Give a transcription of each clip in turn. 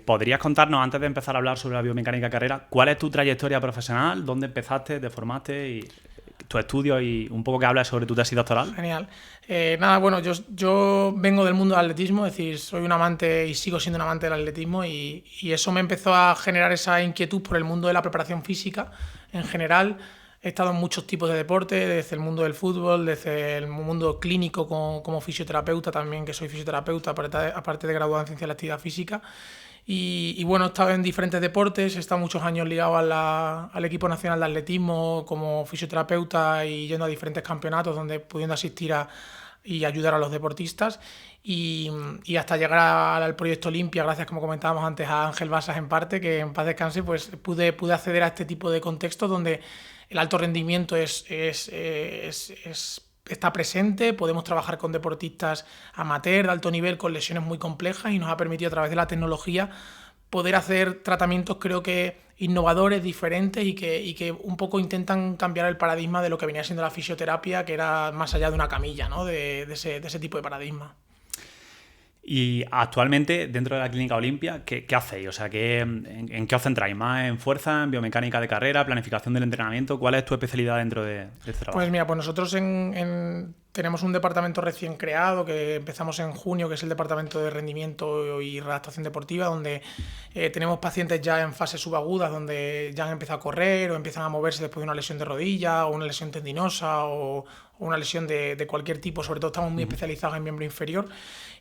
¿Podrías contarnos, antes de empezar a hablar sobre la biomecánica de carrera, cuál es tu trayectoria profesional, dónde empezaste, te formaste y tus estudios y un poco que hables sobre tu tesis doctoral? Genial. Nada, bueno, yo vengo del mundo del atletismo, es decir, soy un amante y sigo siendo un amante del atletismo y eso me empezó a generar esa inquietud por el mundo de la preparación física en general. He estado en muchos tipos de deportes, desde el mundo del fútbol, desde el mundo clínico como fisioterapeuta también, que soy fisioterapeuta, aparte de graduado en Ciencia de la Actividad Física. Y bueno, he estado en diferentes deportes, he estado muchos años ligado al equipo nacional de atletismo como fisioterapeuta y yendo a diferentes campeonatos donde pudiendo asistir y ayudar a los deportistas y hasta llegar al proyecto Olimpia, gracias, como comentábamos antes, a Ángel Basas en parte, que en paz descanse, pues pude acceder a este tipo de contextos donde el alto rendimiento está presente, podemos trabajar con deportistas amateur de alto nivel con lesiones muy complejas y nos ha permitido a través de la tecnología poder hacer tratamientos, creo que innovadores, diferentes y que un poco intentan cambiar el paradigma de lo que venía siendo la fisioterapia, que era más allá de una camilla, ¿no? de ese tipo de paradigma. Y actualmente, dentro de la Clínica Olimpia, ¿qué hacéis? O sea, ¿en qué os centráis? ¿Más en fuerza, en biomecánica de carrera, planificación del entrenamiento? ¿Cuál es tu especialidad dentro de este trabajo? Pues mira, pues nosotros tenemos un departamento recién creado que empezamos en junio, que es el departamento de rendimiento y redactación deportiva, donde tenemos pacientes ya en fases subagudas, donde ya han empezado a correr o empiezan a moverse después de una lesión de rodilla o una lesión tendinosa o una lesión de cualquier tipo. Sobre todo estamos muy especializados en miembro inferior.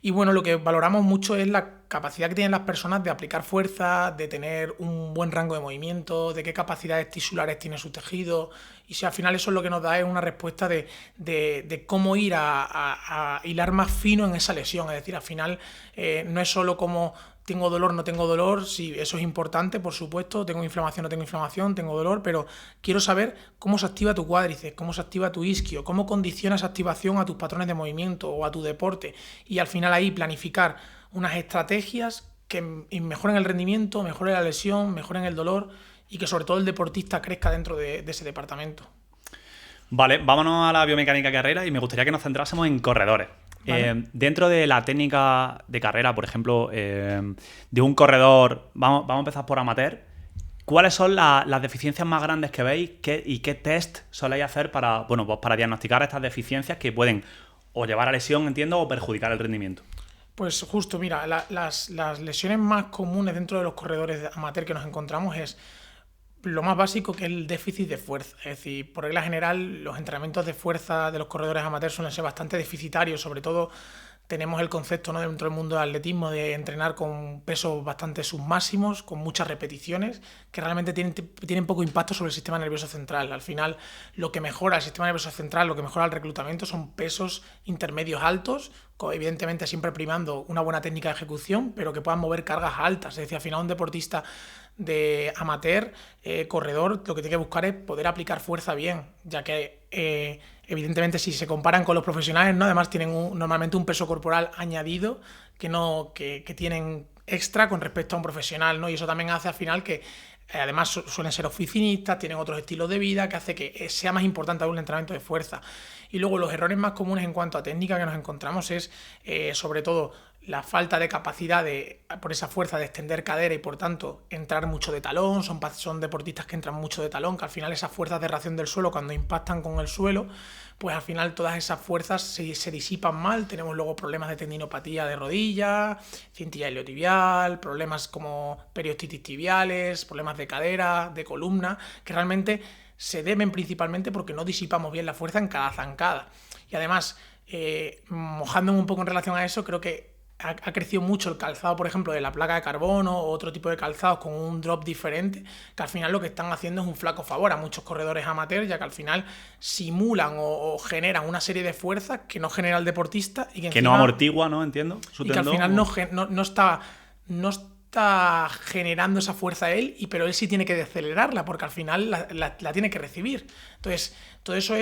Y bueno, lo que valoramos mucho es la capacidad que tienen las personas de aplicar fuerza, de tener un buen rango de movimiento, de qué capacidades tisulares tiene su tejido. Y si al final eso es lo que nos da es una respuesta de cómo ir a hilar más fino en esa lesión. Es decir, al final no es solo como tengo dolor, no tengo dolor, sí, eso es importante, por supuesto, tengo inflamación, no tengo inflamación, tengo dolor, pero quiero saber cómo se activa tu cuádriceps, cómo se activa tu isquio, cómo condiciona esa activación a tus patrones de movimiento o a tu deporte. Y al final ahí planificar unas estrategias que mejoren el rendimiento, mejoren la lesión, mejoren el dolor y que sobre todo el deportista crezca dentro de ese departamento. Vale, vámonos a la biomecánica de carrera y me gustaría que nos centrásemos en corredores. Vale. Dentro de la técnica de carrera, por ejemplo, de un corredor, vamos a empezar por amateur, ¿cuáles son las deficiencias más grandes que veis y qué test soléis hacer para diagnosticar estas deficiencias que pueden o llevar a lesión, entiendo, o perjudicar el rendimiento? Pues justo, mira, las lesiones más comunes dentro de los corredores amateur que nos encontramos es lo más básico, que es el déficit de fuerza. Es decir, por regla general, los entrenamientos de fuerza de los corredores amateurs suelen ser bastante deficitarios. Sobre todo tenemos el concepto, ¿no?, dentro del mundo del atletismo de entrenar con pesos bastante submáximos, con muchas repeticiones, que realmente tienen poco impacto sobre el sistema nervioso central. Al final, lo que mejora el sistema nervioso central, lo que mejora el reclutamiento son pesos intermedios altos, evidentemente siempre primando una buena técnica de ejecución, pero que puedan mover cargas altas. Es decir, al final un deportista de amateur, corredor, lo que tiene que buscar es poder aplicar fuerza bien, ya que evidentemente si se comparan con los profesionales, ¿no?, además tienen normalmente un peso corporal añadido que tienen extra con respecto a un profesional, ¿no? Y eso también hace al final que además suelen ser oficinistas, tienen otros estilos de vida, que hace que sea más importante aún el entrenamiento de fuerza. Y luego los errores más comunes en cuanto a técnica que nos encontramos es sobre todo la falta de capacidad por esa fuerza de extender cadera y por tanto entrar mucho de talón. Son deportistas que entran mucho de talón, que al final esas fuerzas de reacción del suelo cuando impactan con el suelo, pues al final todas esas fuerzas se disipan mal. Tenemos luego problemas de tendinopatía de rodilla, cintilla iliotibial, problemas como periostitis tibiales, problemas de cadera, de columna, que realmente se deben principalmente porque no disipamos bien la fuerza en cada zancada. Y además, mojándome un poco en relación a eso, creo que ha crecido mucho el calzado, por ejemplo, de la placa de carbono o otro tipo de calzados con un drop diferente, que al final lo que están haciendo es un flaco favor a muchos corredores amateurs, ya que al final simulan o generan una serie de fuerzas que no genera el deportista y que encima, no amortigua, ¿no? Entiendo. Y que al final no está generando esa fuerza él, pero él sí tiene que decelerarla, porque al final la tiene que recibir. Entonces, todo eso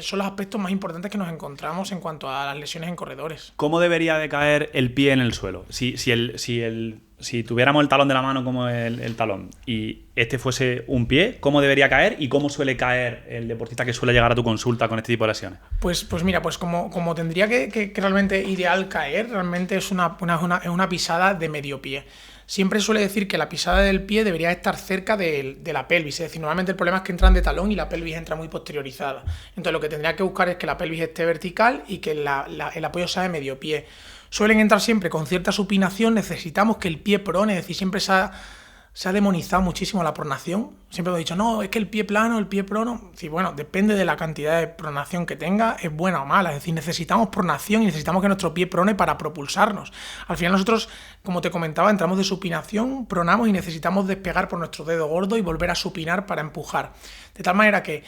son los aspectos más importantes que nos encontramos en cuanto a las lesiones en corredores. ¿Cómo debería de caer el pie en el suelo? Si el si tuviéramos el talón de la mano como el talón y este fuese un pie, ¿cómo debería caer y cómo suele caer el deportista que suele llegar a tu consulta con este tipo de lesiones? Pues mira, pues como tendría que realmente ideal caer, realmente es una pisada de medio pie. Siempre suele decir que la pisada del pie debería estar cerca de la pelvis, es decir, normalmente el problema es que entran de talón y la pelvis entra muy posteriorizada. Entonces lo que tendría que buscar es que la pelvis esté vertical y que el apoyo sea de medio pie. Suelen entrar siempre con cierta supinación, necesitamos que el pie prone, es decir, siempre se ha demonizado muchísimo la pronación. Siempre hemos dicho, no, es que el pie plano, el pie prono. Sí, bueno, depende de la cantidad de pronación que tenga, es buena o mala. Es decir, necesitamos pronación y necesitamos que nuestro pie prone para propulsarnos. Al final nosotros, como te comentaba, entramos de supinación, pronamos y necesitamos despegar por nuestro dedo gordo y volver a supinar para empujar. De tal manera que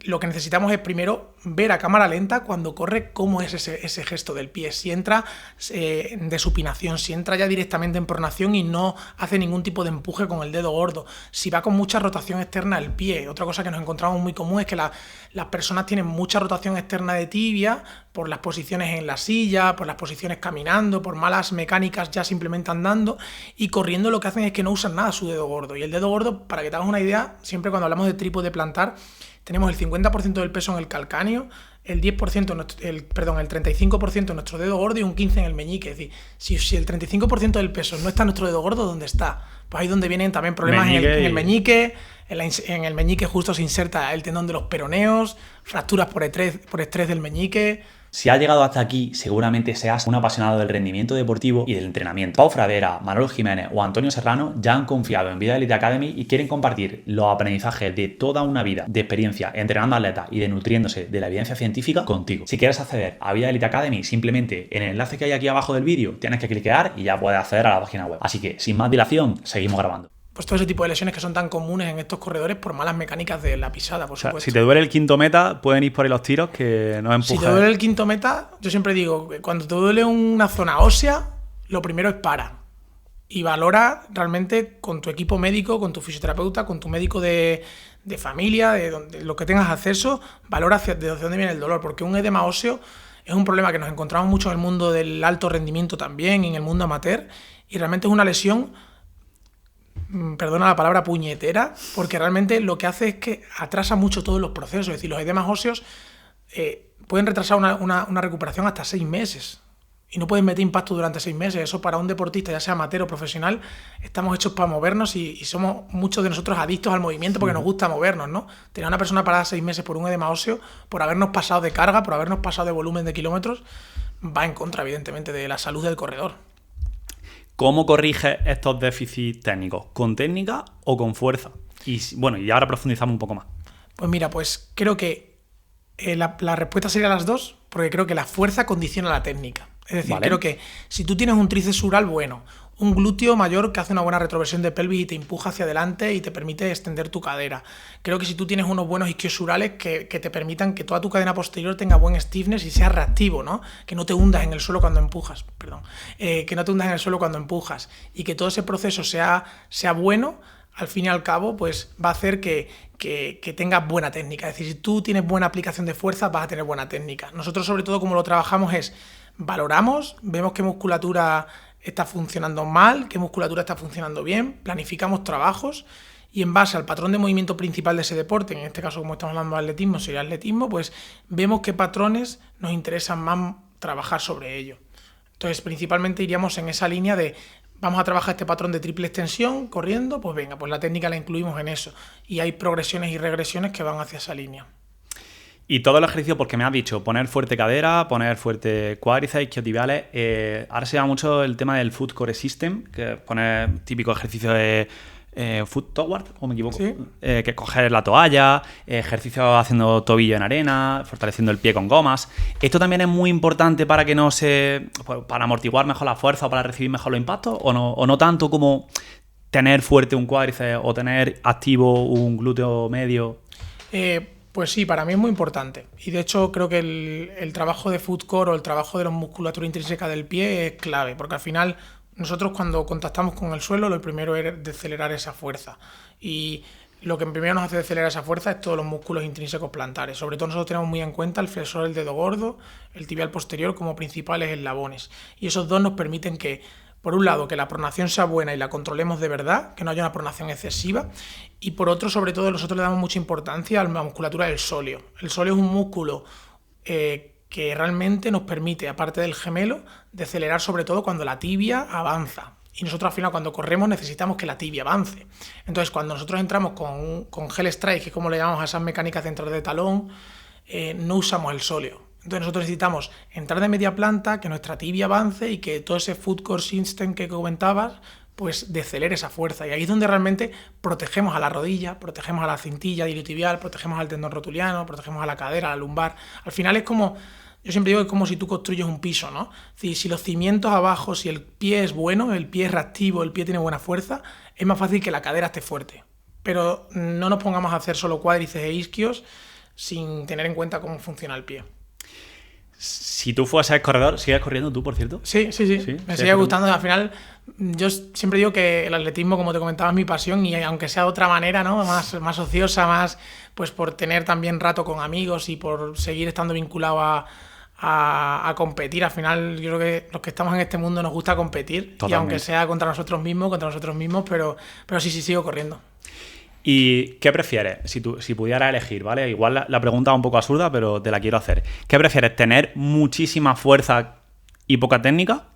lo que necesitamos es primero ver a cámara lenta cuando corre cómo es ese gesto del pie, si entra de supinación, si entra ya directamente en pronación y no hace ningún tipo de empuje con el dedo gordo, si va con mucha rotación externa del pie. Otra cosa que nos encontramos muy común es que las personas tienen mucha rotación externa de tibia por las posiciones en la silla, por las posiciones caminando, por malas mecánicas ya simplemente andando, y corriendo lo que hacen es que no usan nada su dedo gordo. Y el dedo gordo, para que te hagas una idea, siempre cuando hablamos de trípode plantar, tenemos el 50% del peso en el calcáneo, el 35% en nuestro dedo gordo y un 15% en el meñique. Es decir, si el 35% del peso no está en nuestro dedo gordo, ¿dónde está? Pues ahí es donde vienen también problemas en el meñique. En el meñique justo se inserta el tendón de los peroneos, fracturas por estrés del meñique. Si has llegado hasta aquí, seguramente seas un apasionado del rendimiento deportivo y del entrenamiento. Pau Fradera, Manolo Jiménez o Antonio Serrano ya han confiado en Vida Elite Academy y quieren compartir los aprendizajes de toda una vida de experiencia entrenando atletas y de nutriéndose de la evidencia científica contigo. Si quieres acceder a Vida Elite Academy, simplemente en el enlace que hay aquí abajo del vídeo tienes que cliquear y ya puedes acceder a la página web. Así que, sin más dilación, seguimos grabando. Pues todo ese tipo de lesiones que son tan comunes en estos corredores por malas mecánicas de la pisada, por supuesto. Si te duele el quinto meta, pueden ir por ahí los tiros que no empujan. Si te duele el quinto meta, yo siempre digo que cuando te duele una zona ósea, lo primero es para. Y valora realmente con tu equipo médico, con tu fisioterapeuta, con tu médico de familia, de lo que tengas acceso, valora de dónde viene el dolor. Porque un edema óseo es un problema que nos encontramos mucho en el mundo del alto rendimiento también, en el mundo amateur, y realmente es una lesión, perdona la palabra, puñetera, porque realmente lo que hace es que atrasa mucho todos los procesos. Es decir, los edemas óseos pueden retrasar una recuperación hasta 6 meses y no pueden meter impacto durante 6 meses. Eso para un deportista, ya sea amateur o profesional, estamos hechos para movernos y somos muchos de nosotros adictos al movimiento porque nos gusta movernos, ¿no? Tener a una persona parada 6 meses por un edema óseo, por habernos pasado de carga, por habernos pasado de volumen de kilómetros, va en contra, evidentemente, de la salud del corredor. ¿Cómo corriges estos déficits técnicos? ¿Con técnica o con fuerza? Y bueno, y ahora profundizamos un poco más. Pues mira, pues creo que la respuesta sería las dos, porque creo que la fuerza condiciona la técnica. Es decir, creo que si tú tienes un tríceps sural bueno, un glúteo mayor que hace una buena retroversión de pelvis y te empuja hacia adelante y te permite extender tu cadera. Creo que si tú tienes unos buenos isquiosurales que te permitan que toda tu cadena posterior tenga buen stiffness y sea reactivo, ¿no? Que no te hundas en el suelo cuando empujas, que no te hundas en el suelo cuando empujas y que todo ese proceso sea bueno, al fin y al cabo, pues va a hacer que tengas buena técnica. Es decir, si tú tienes buena aplicación de fuerza, vas a tener buena técnica. Nosotros, sobre todo, como lo trabajamos es, valoramos, vemos qué musculatura está funcionando mal, qué musculatura está funcionando bien, planificamos trabajos y en base al patrón de movimiento principal de ese deporte, en este caso como estamos hablando de atletismo, sería atletismo, pues vemos qué patrones nos interesan más trabajar sobre ello. Entonces principalmente iríamos en esa línea de vamos a trabajar este patrón de triple extensión corriendo, pues venga, pues la técnica la incluimos en eso y hay progresiones y regresiones que van hacia esa línea. Y todo el ejercicio, porque me has dicho, poner fuerte cadera, poner fuerte cuádriceps, isquiotibiales. Ahora se llama mucho el tema del Foot Core System, que es poner típico ejercicio de foot toward, o me equivoco, ¿Sí? Que coger la toalla, ejercicio haciendo tobillo en arena, fortaleciendo el pie con gomas. Esto también es muy importante para que no para amortiguar mejor la fuerza o para recibir mejor los impactos, o no tanto como tener fuerte un cuádriceps o tener activo un glúteo medio. Pues sí, para mí es muy importante. Y de hecho creo que el trabajo de foot core o el trabajo de la musculatura intrínseca del pie es clave, porque al final nosotros cuando contactamos con el suelo lo primero es decelerar esa fuerza. Y lo que primero nos hace decelerar esa fuerza es todos los músculos intrínsecos plantares. Sobre todo nosotros tenemos muy en cuenta el flexor del dedo gordo, el tibial posterior como principales eslabones. Y esos dos nos permiten que por un lado, que la pronación sea buena y la controlemos de verdad, que no haya una pronación excesiva. Y por otro, sobre todo, nosotros le damos mucha importancia a la musculatura del sóleo. El sóleo es un músculo que realmente nos permite, aparte del gemelo, decelerar sobre todo cuando la tibia avanza. Y nosotros al final cuando corremos necesitamos que la tibia avance. Entonces cuando nosotros entramos con Gel Strike, que es como le llamamos a esas mecánicas de entrar de talón, no usamos el sóleo. Entonces nosotros necesitamos entrar de media planta, que nuestra tibia avance y que todo ese foot core system que comentabas pues decelere esa fuerza. Y ahí es donde realmente protegemos a la rodilla, protegemos a la cintilla iliotibial, protegemos al tendón rotuliano, protegemos a la cadera, a la lumbar. Al final es como, yo siempre digo que es como si tú construyes un piso, ¿no? Es decir, si los cimientos abajo, si el pie es bueno, el pie es reactivo, el pie tiene buena fuerza, es más fácil que la cadera esté fuerte. Pero no nos pongamos a hacer solo cuádriceps e isquios sin tener en cuenta cómo funciona el pie. Si tú fueses corredor, ¿sigues corriendo tú, por cierto? Sí. Me sigue gustando. Al final, yo siempre digo que el atletismo, como te comentaba, es mi pasión y aunque sea de otra manera, ¿no? Más ociosa, más pues por tener también rato con amigos y por seguir estando vinculado a competir. Al final, yo creo que los que estamos en este mundo nos gusta competir. Totalmente. Y aunque sea contra nosotros mismos, pero sí, sigo corriendo. ¿Y qué prefieres? Si pudieras elegir, ¿vale? Igual la pregunta es un poco absurda, pero te la quiero hacer. ¿Qué prefieres? ¿Tener muchísima fuerza y poca técnica?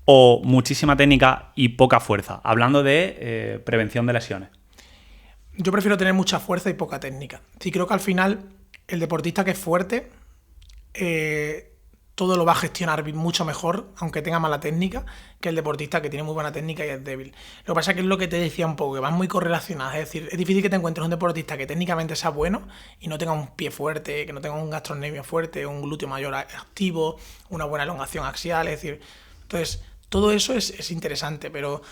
¿O muchísima técnica y poca fuerza? Hablando de prevención de lesiones. Yo prefiero tener mucha fuerza y poca técnica. Sí, creo que al final el deportista que es fuerte todo lo va a gestionar mucho mejor, aunque tenga mala técnica, que el deportista que tiene muy buena técnica y es débil. Lo que pasa es que es lo que te decía un poco, que van muy correlacionadas. Es decir, es difícil que te encuentres un deportista que técnicamente sea bueno y no tenga un pie fuerte, que no tenga un gastrocnemio fuerte, un glúteo mayor activo, una buena elongación axial. Es decir, entonces, todo eso es interesante, pero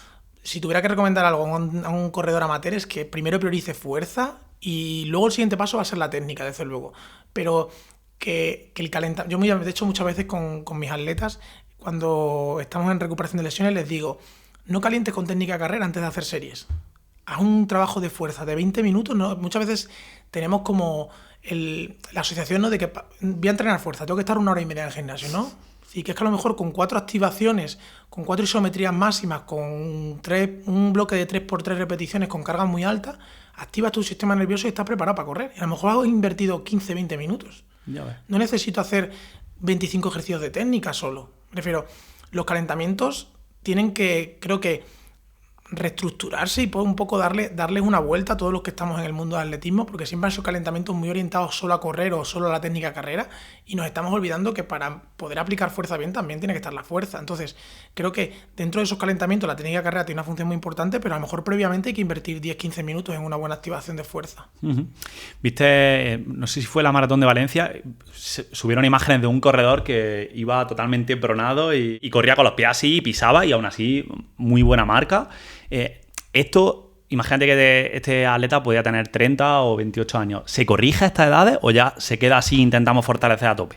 si tuviera que recomendar algo a un corredor amateur es que primero priorice fuerza y luego el siguiente paso va a ser la técnica, desde luego. Pero que el calentamiento... Yo, de hecho, muchas veces con mis atletas, cuando estamos en recuperación de lesiones, les digo, no calientes con técnica de carrera antes de hacer series. Haz un trabajo de fuerza de 20 minutos. ¿No? Muchas veces tenemos como la asociación, ¿no?, de que voy a entrenar fuerza, tengo que estar 1 hora y media en el gimnasio, ¿no? Y que es que a lo mejor con 4 activaciones, con 4 isometrías máximas, con un bloque de 3x3 repeticiones con cargas muy altas, activas tu sistema nervioso y estás preparado para correr. Y a lo mejor has invertido 15-20 minutos. No necesito hacer 25 ejercicios de técnica solo. Me refiero, los calentamientos tienen que, creo que, reestructurarse y un poco darles una vuelta a todos los que estamos en el mundo del atletismo, porque siempre han sido calentamientos muy orientados solo a correr o solo a la técnica de carrera, y nos estamos olvidando que para poder aplicar fuerza bien también tiene que estar la fuerza. Entonces, creo que dentro de esos calentamientos la técnica de carrera tiene una función muy importante, pero a lo mejor previamente hay que invertir 10-15 minutos en una buena activación de fuerza. Viste, no sé si fue la Maratón de Valencia, subieron imágenes de un corredor que iba totalmente pronado y corría con los pies así y pisaba, y aún así muy buena marca. Esto, imagínate que este atleta podía tener 30 o 28 años. ¿Se corrige a estas edades o ya se queda así e intentamos fortalecer a tope?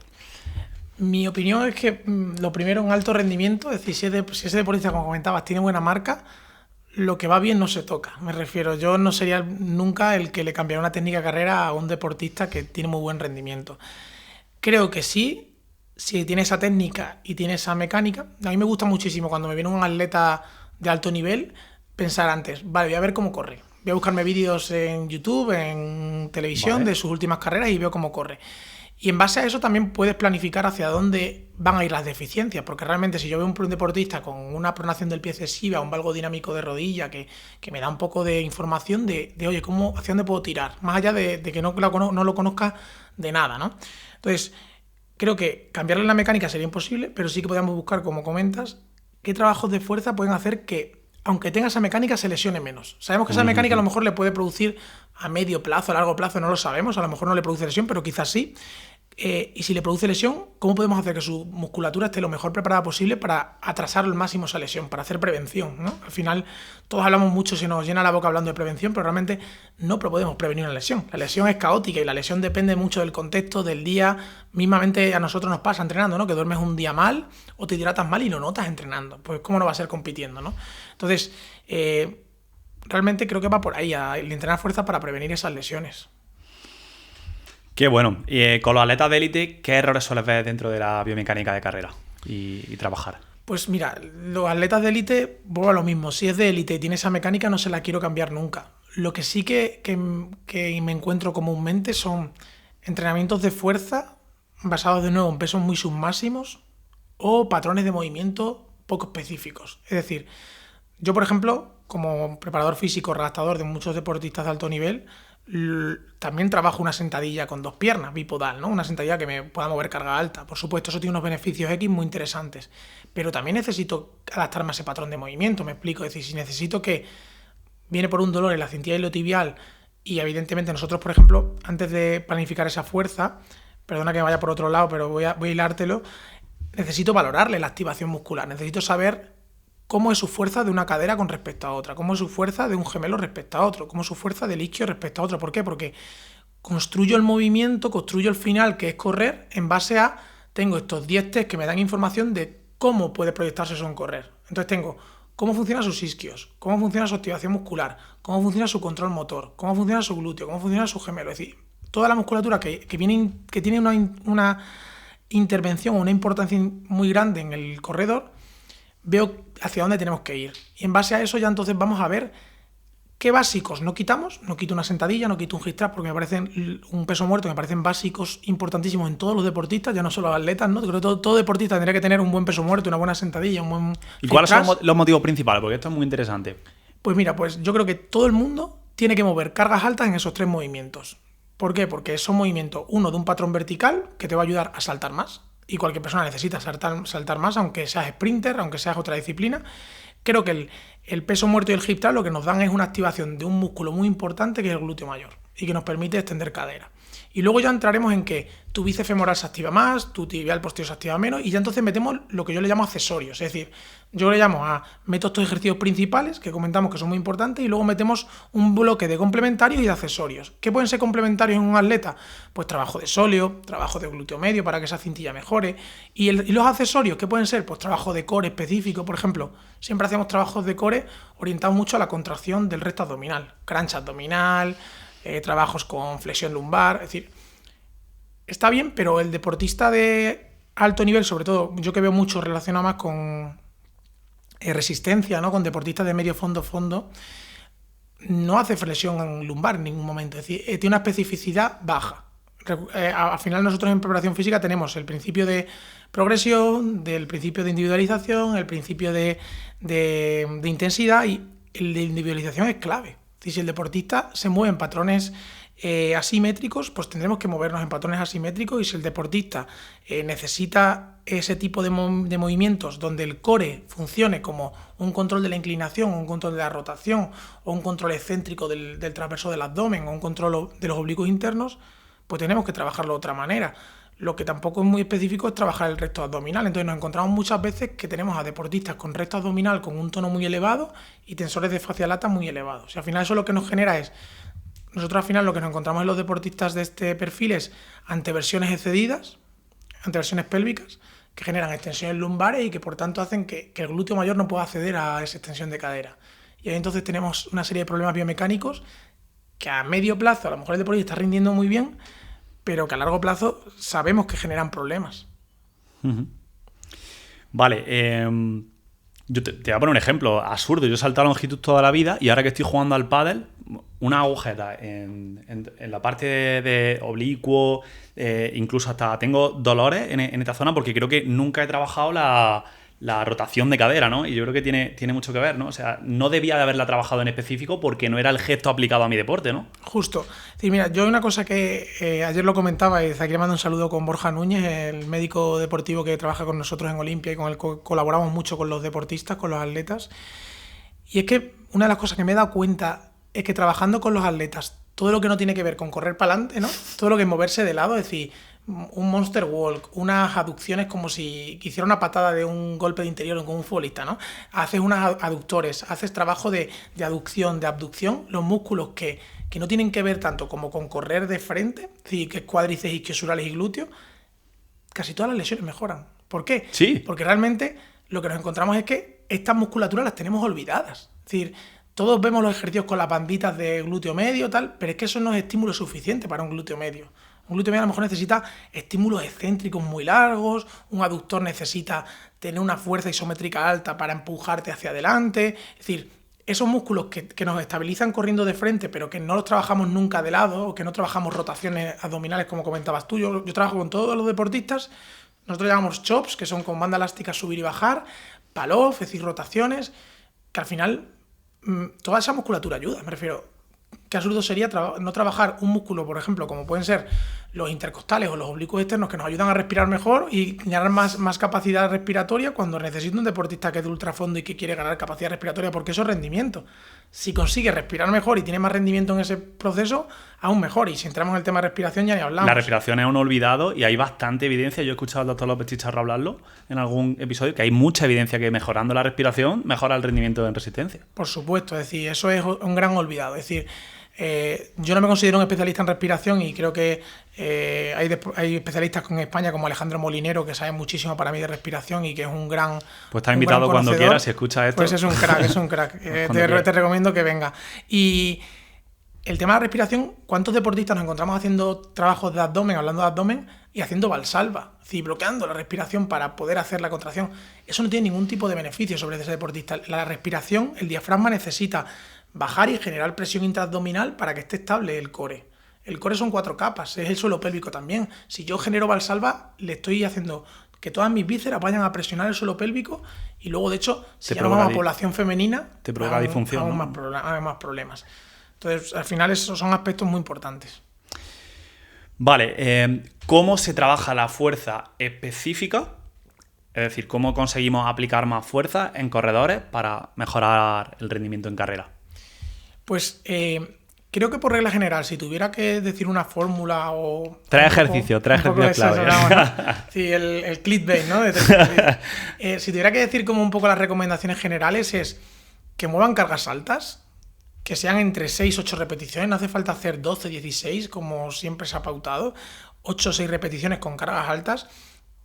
Mi opinión es que lo primero, un alto rendimiento. Es decir, si ese deportista, como comentabas, tiene buena marca, lo que va bien no se toca. Me refiero, yo no sería nunca el que le cambiara una técnica de carrera a un deportista que tiene muy buen rendimiento. Creo que sí, si tiene esa técnica y tiene esa mecánica. A mí me gusta muchísimo cuando me viene un atleta de alto nivel pensar antes, vale, voy a ver cómo corre. Voy a buscarme vídeos en YouTube, en televisión, de sus últimas carreras y veo cómo corre. Y en base a eso también puedes planificar hacia dónde van a ir las deficiencias, porque realmente si yo veo un deportista con una pronación del pie excesiva, un valgo dinámico de rodilla, que me da un poco de información de oye, hacia dónde puedo tirar, más allá de que no lo conozca de nada, ¿no? Entonces, creo que cambiarle la mecánica sería imposible, pero sí que podríamos buscar, como comentas, qué trabajos de fuerza pueden hacer que, aunque tenga esa mecánica, se lesione menos. Sabemos que esa mecánica a lo mejor le puede producir a medio plazo, a largo plazo, no lo sabemos, a lo mejor no le produce lesión, pero quizás sí. Y si le produce lesión, ¿cómo podemos hacer que su musculatura esté lo mejor preparada posible para atrasar al máximo esa lesión, para hacer prevención, ¿no? Al final, todos hablamos mucho, se nos llena la boca hablando de prevención, pero realmente no podemos prevenir una lesión. La lesión es caótica y la lesión depende mucho del contexto, del día. Mismamente a nosotros nos pasa entrenando, ¿no? Que duermes un día mal o te hidratas mal y lo notas entrenando. Pues ¿cómo no va a ser compitiendo, ¿no? Entonces, realmente creo que va por ahí, el entrenar fuerza para prevenir esas lesiones. Qué bueno. Y con los atletas de élite, ¿qué errores sueles ver dentro de la biomecánica de carrera y trabajar? Pues mira, los atletas de élite, vuelvo a lo mismo. Si es de élite y tiene esa mecánica, no se la quiero cambiar nunca. Lo que sí que me encuentro comúnmente son entrenamientos de fuerza basados de nuevo en pesos muy submáximos o patrones de movimiento poco específicos. Es decir, yo, por ejemplo, como preparador físico, redactador de muchos deportistas de alto nivel, también trabajo una sentadilla con 2 piernas, bipodal, ¿no? Una sentadilla que me pueda mover carga alta. Por supuesto, eso tiene unos beneficios X muy interesantes. Pero también necesito adaptarme a ese patrón de movimiento, me explico. Es decir, si necesito que viene por un dolor en la cintilla iliotibial y evidentemente nosotros, por ejemplo, antes de planificar esa fuerza, perdona que me vaya por otro lado, pero voy a hilártelo, necesito valorarle la activación muscular, necesito saber cómo es su fuerza de una cadera con respecto a otra, cómo es su fuerza de un gemelo respecto a otro, cómo es su fuerza del isquio respecto a otro. ¿Por qué? Porque construyo el movimiento, construyo el final, que es correr, en base a, tengo estos 10 test que me dan información de cómo puede proyectarse eso en correr. Entonces tengo cómo funcionan sus isquios, cómo funciona su activación muscular, cómo funciona su control motor, cómo funciona su glúteo, cómo funciona su gemelo. Es decir, toda la musculatura que tiene una intervención o una importancia muy grande en el corredor, veo hacia dónde tenemos que ir. Y en base a eso ya entonces vamos a ver qué básicos no quitamos. No quito una sentadilla, no quito un hip thrust, porque me parecen un peso muerto, me parecen básicos importantísimos en todos los deportistas, ya no solo los atletas, ¿no? Creo que todo deportista tendría que tener un buen peso muerto, una buena sentadilla, un buen ¿Y cuáles son los motivos principales? Porque esto es muy interesante. Pues mira, pues yo creo que todo el mundo tiene que mover cargas altas en esos 3 movimientos. ¿Por qué? Porque son movimientos, uno de un patrón vertical que te va a ayudar a saltar más. Y cualquier persona necesita saltar más, aunque seas sprinter, aunque seas otra disciplina. Creo que el peso muerto y el hip thrust lo que nos dan es una activación de un músculo muy importante que es el glúteo mayor y que nos permite extender cadera. Y luego ya entraremos en que tu bíceps femoral se activa más, tu tibial posterior se activa menos, y ya entonces metemos lo que yo le llamo accesorios. Es decir, yo le llamo meto estos ejercicios principales que comentamos que son muy importantes y luego metemos un bloque de complementarios y de accesorios. ¿Qué pueden ser complementarios en un atleta? Pues trabajo de sóleo, trabajo de glúteo medio para que esa cintilla mejore. Y los accesorios, ¿qué pueden ser? Pues trabajo de core específico. Por ejemplo, siempre hacemos trabajos de core orientados mucho a la contracción del recto abdominal, crunch abdominal, trabajos con flexión lumbar. Es decir, está bien, pero el deportista de alto nivel, sobre todo, yo que veo mucho relacionado más con resistencia, ¿no? Con deportistas de medio fondo, no hace flexión lumbar en ningún momento. Es decir, tiene una especificidad baja. Al final nosotros en preparación física tenemos el principio de progresión, del principio de individualización, el principio de intensidad, y el de individualización es clave. Es decir, si el deportista se mueve en patrones asimétricos, pues tendremos que movernos en patrones asimétricos, y si el deportista necesita ese tipo de movimientos donde el core funcione como un control de la inclinación, un control de la rotación o un control excéntrico del transverso del abdomen o un control de los oblicuos internos, pues tenemos que trabajarlo de otra manera. Lo que tampoco es muy específico es trabajar el recto abdominal. Entonces nos encontramos muchas veces que tenemos a deportistas con recto abdominal con un tono muy elevado y tensores de fascia lata muy elevados. Y al final eso lo que nos genera es, nosotros al final lo que nos encontramos en los deportistas de este perfil es anteversiones excedidas, anteversiones pélvicas, que generan extensiones lumbares y que por tanto hacen que el glúteo mayor no pueda acceder a esa extensión de cadera. Y ahí entonces tenemos una serie de problemas biomecánicos que a medio plazo a lo mejor el deportista está rindiendo muy bien, pero que a largo plazo sabemos que generan problemas. Uh-huh. Vale, yo te voy a poner un ejemplo absurdo. Yo he saltado a longitud toda la vida y ahora que estoy jugando al pádel, una agujeta en la parte de oblicuo, incluso hasta tengo dolores en esta zona porque creo que nunca he trabajado la rotación de cadera, ¿no? Y yo creo que tiene mucho que ver, ¿no? O sea, no debía de haberla trabajado en específico porque no era el gesto aplicado a mi deporte, ¿no? Justo. Sí, mira, yo hay una cosa que ayer lo comentaba y desde aquí le mando un saludo con Borja Núñez, el médico deportivo que trabaja con nosotros en Olimpia y con el que colaboramos mucho con los deportistas, con los atletas. Y es que una de las cosas que me he dado cuenta es que trabajando con los atletas, todo lo que no tiene que ver con correr para adelante, ¿no? Todo lo que es moverse de lado, es decir, un monster walk, unas aducciones como si quisiera una patada de un golpe de interior con un futbolista, ¿no? Haces unos aductores, haces trabajo de aducción, de abducción, los músculos que no tienen que ver tanto como con correr de frente, es decir, que es cuádriceps, isquiosurales y glúteos, casi todas las lesiones mejoran. ¿Por qué? Sí. Porque realmente lo que nos encontramos es que estas musculaturas las tenemos olvidadas. Es decir, todos vemos los ejercicios con las banditas de glúteo medio, tal, pero es que eso no es estímulo suficiente para un glúteo medio. Un glúteo medio a lo mejor necesita estímulos excéntricos muy largos, un aductor necesita tener una fuerza isométrica alta para empujarte hacia adelante. Es decir, esos músculos que nos estabilizan corriendo de frente, pero que no los trabajamos nunca de lado, o que no trabajamos rotaciones abdominales como comentabas tú. Yo trabajo con todos los deportistas. Nosotros llamamos chops, que son con banda elástica subir y bajar, pull-off, es decir, rotaciones, que al final toda esa musculatura ayuda. Me refiero, qué absurdo sería no trabajar un músculo, por ejemplo, como pueden ser los intercostales o los oblicuos externos, que nos ayudan a respirar mejor y ganar más capacidad respiratoria cuando necesita un deportista que es de ultrafondo y que quiere ganar capacidad respiratoria, porque eso es rendimiento. Si consigue respirar mejor y tiene más rendimiento en ese proceso, aún mejor. Y si entramos en el tema de respiración, ya ni hablamos. La respiración es un olvidado y hay bastante evidencia. Yo he escuchado al doctor López Chicharro hablarlo en algún episodio, que hay mucha evidencia que mejorando la respiración mejora el rendimiento en resistencia. Por supuesto, es decir, eso es un gran olvidado. Es decir, yo no me considero un especialista en respiración y creo que hay especialistas en España como Alejandro Molinero, que sabe muchísimo para mí de respiración y que es un gran Pues está invitado cuando quieras, si escuchas esto. Pues es un crack. Te recomiendo que venga. Y el tema de la respiración, ¿cuántos deportistas nos encontramos haciendo trabajos de abdomen, hablando de abdomen, y haciendo valsalva? Es decir, bloqueando la respiración para poder hacer la contracción. Eso no tiene ningún tipo de beneficio sobre ese deportista. La respiración, el diafragma necesita bajar y generar presión intraabdominal para que esté estable el core. El core son 4 capas, es el suelo pélvico también. Si yo genero valsalva, le estoy haciendo que todas mis vísceras vayan a presionar el suelo pélvico y luego, de hecho, si ya nos vamos a población femenina, te provoca disfunción, aún más problemas. Entonces, al final, esos son aspectos muy importantes. Vale, ¿cómo se trabaja la fuerza específica? Es decir, ¿cómo conseguimos aplicar más fuerza en corredores para mejorar el rendimiento en carrera? Pues creo que por regla general, si tuviera que decir una fórmula o... Tres ejercicios clave. ¿No? Sí, el clickbait, ¿no? Si tuviera que decir como un poco las recomendaciones generales es que muevan cargas altas, que sean entre 6 y 8 repeticiones, no hace falta hacer 12, 16, como siempre se ha pautado, 8 o 6 repeticiones con cargas altas,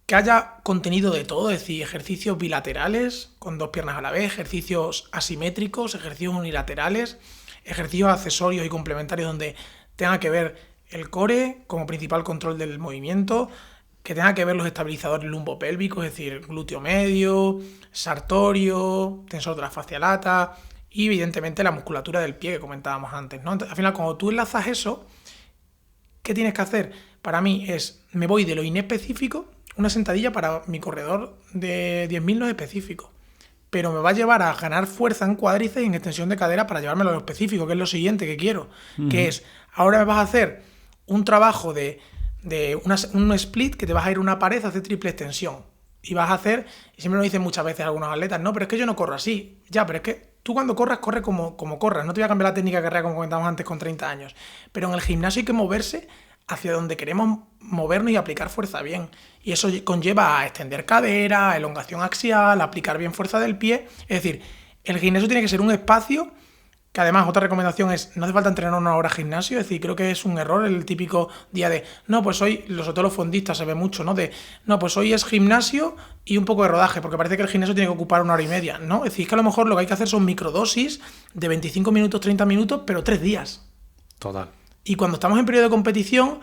que haya contenido de todo, es decir, ejercicios bilaterales con 2 piernas a la vez, ejercicios asimétricos, ejercicios unilaterales, ejercicios accesorios y complementarios donde tenga que ver el core como principal control del movimiento, que tenga que ver los estabilizadores lumbopélvicos, es decir, glúteo medio, sartorio, tensor de la fascia lata y evidentemente la musculatura del pie que comentábamos antes, ¿no? Entonces, al final, cuando tú enlazas eso, ¿qué tienes que hacer? Para mí me voy de lo inespecífico, una sentadilla para mi corredor de 10.000 no es específico, pero me va a llevar a ganar fuerza en cuádriceps y en extensión de cadera para llevármelo a lo específico, que es lo siguiente que quiero, que es, ahora me vas a hacer un trabajo de un split que te vas a ir a una pared a hacer triple extensión. Y vas a hacer, y siempre lo dicen muchas veces algunos atletas, no, pero es que yo no corro así. Ya, pero es que tú cuando corras, corre como corras. No te voy a cambiar la técnica de carrera como comentábamos antes con 30 años. Pero en el gimnasio hay que moverse hacia donde queremos movernos y aplicar fuerza bien. Y eso conlleva a extender cadera, a elongación axial, a aplicar bien fuerza del pie. Es decir, el gimnasio tiene que ser un espacio que, además, otra recomendación es, no hace falta entrenar 1 hora gimnasio. Es decir, creo que es un error el típico día de, no, pues hoy, sobre todo los fondistas se ve mucho, ¿no? De, no, pues hoy es gimnasio y un poco de rodaje, porque parece que el gimnasio tiene que ocupar 1 hora y media, ¿no? Es decir, que a lo mejor lo que hay que hacer son microdosis de 25 minutos, 30 minutos, pero 3 días. Total. Y cuando estamos en periodo de competición,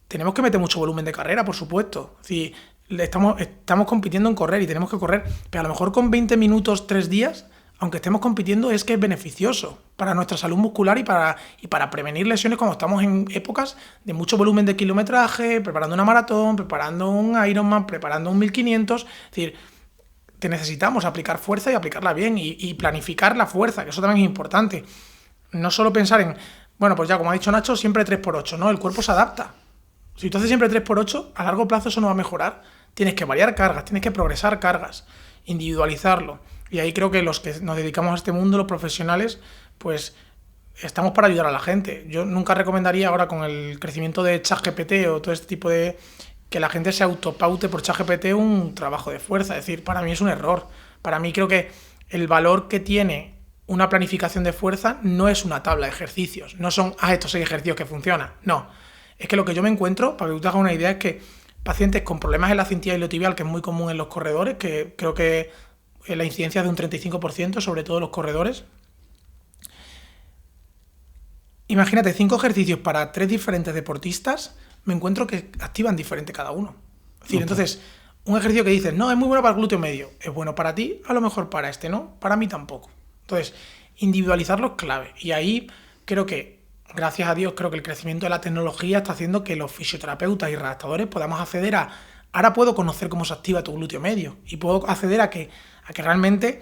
tenemos que meter mucho volumen de carrera, por supuesto. Es decir, estamos compitiendo en correr y tenemos que correr, pero a lo mejor con 20 minutos, 3 días, aunque estemos compitiendo, es que es beneficioso para nuestra salud muscular y para prevenir lesiones cuando estamos en épocas de mucho volumen de kilometraje, preparando una maratón, preparando un Ironman, preparando un 1500. Es decir, te necesitamos aplicar fuerza y aplicarla bien y planificar la fuerza, que eso también es importante. No solo pensar en, bueno, pues ya como ha dicho Nacho, siempre 3x8, ¿no? El cuerpo se adapta. Si tú haces siempre 3x8, a largo plazo eso no va a mejorar. Tienes que variar cargas, tienes que progresar cargas, individualizarlo. Y ahí creo que los que nos dedicamos a este mundo, los profesionales, pues estamos para ayudar a la gente. Yo nunca recomendaría ahora con el crecimiento de ChatGPT o todo este tipo de... que la gente se autopaute por ChatGPT un trabajo de fuerza. Es decir, para mí es un error. Para mí creo que el valor que tiene una planificación de fuerza no es una tabla de ejercicios. No son, estos 6 ejercicios que funcionan. No. Es que lo que yo me encuentro, para que tú te hagas una idea, es que pacientes con problemas en la cintura iliotibial, que es muy común en los corredores, que creo que la incidencia es de un 35%, sobre todo los corredores. Imagínate 5 ejercicios para 3 diferentes deportistas, me encuentro que activan diferente cada uno. Es decir, entonces, un ejercicio que dices, no, es muy bueno para el glúteo medio, es bueno para ti, a lo mejor para este no, para mí tampoco. Entonces, individualizarlo es clave. Y ahí creo que, gracias a Dios, creo que el crecimiento de la tecnología está haciendo que los fisioterapeutas y redactadores podamos acceder a, ahora puedo conocer cómo se activa tu glúteo medio y puedo acceder a que realmente,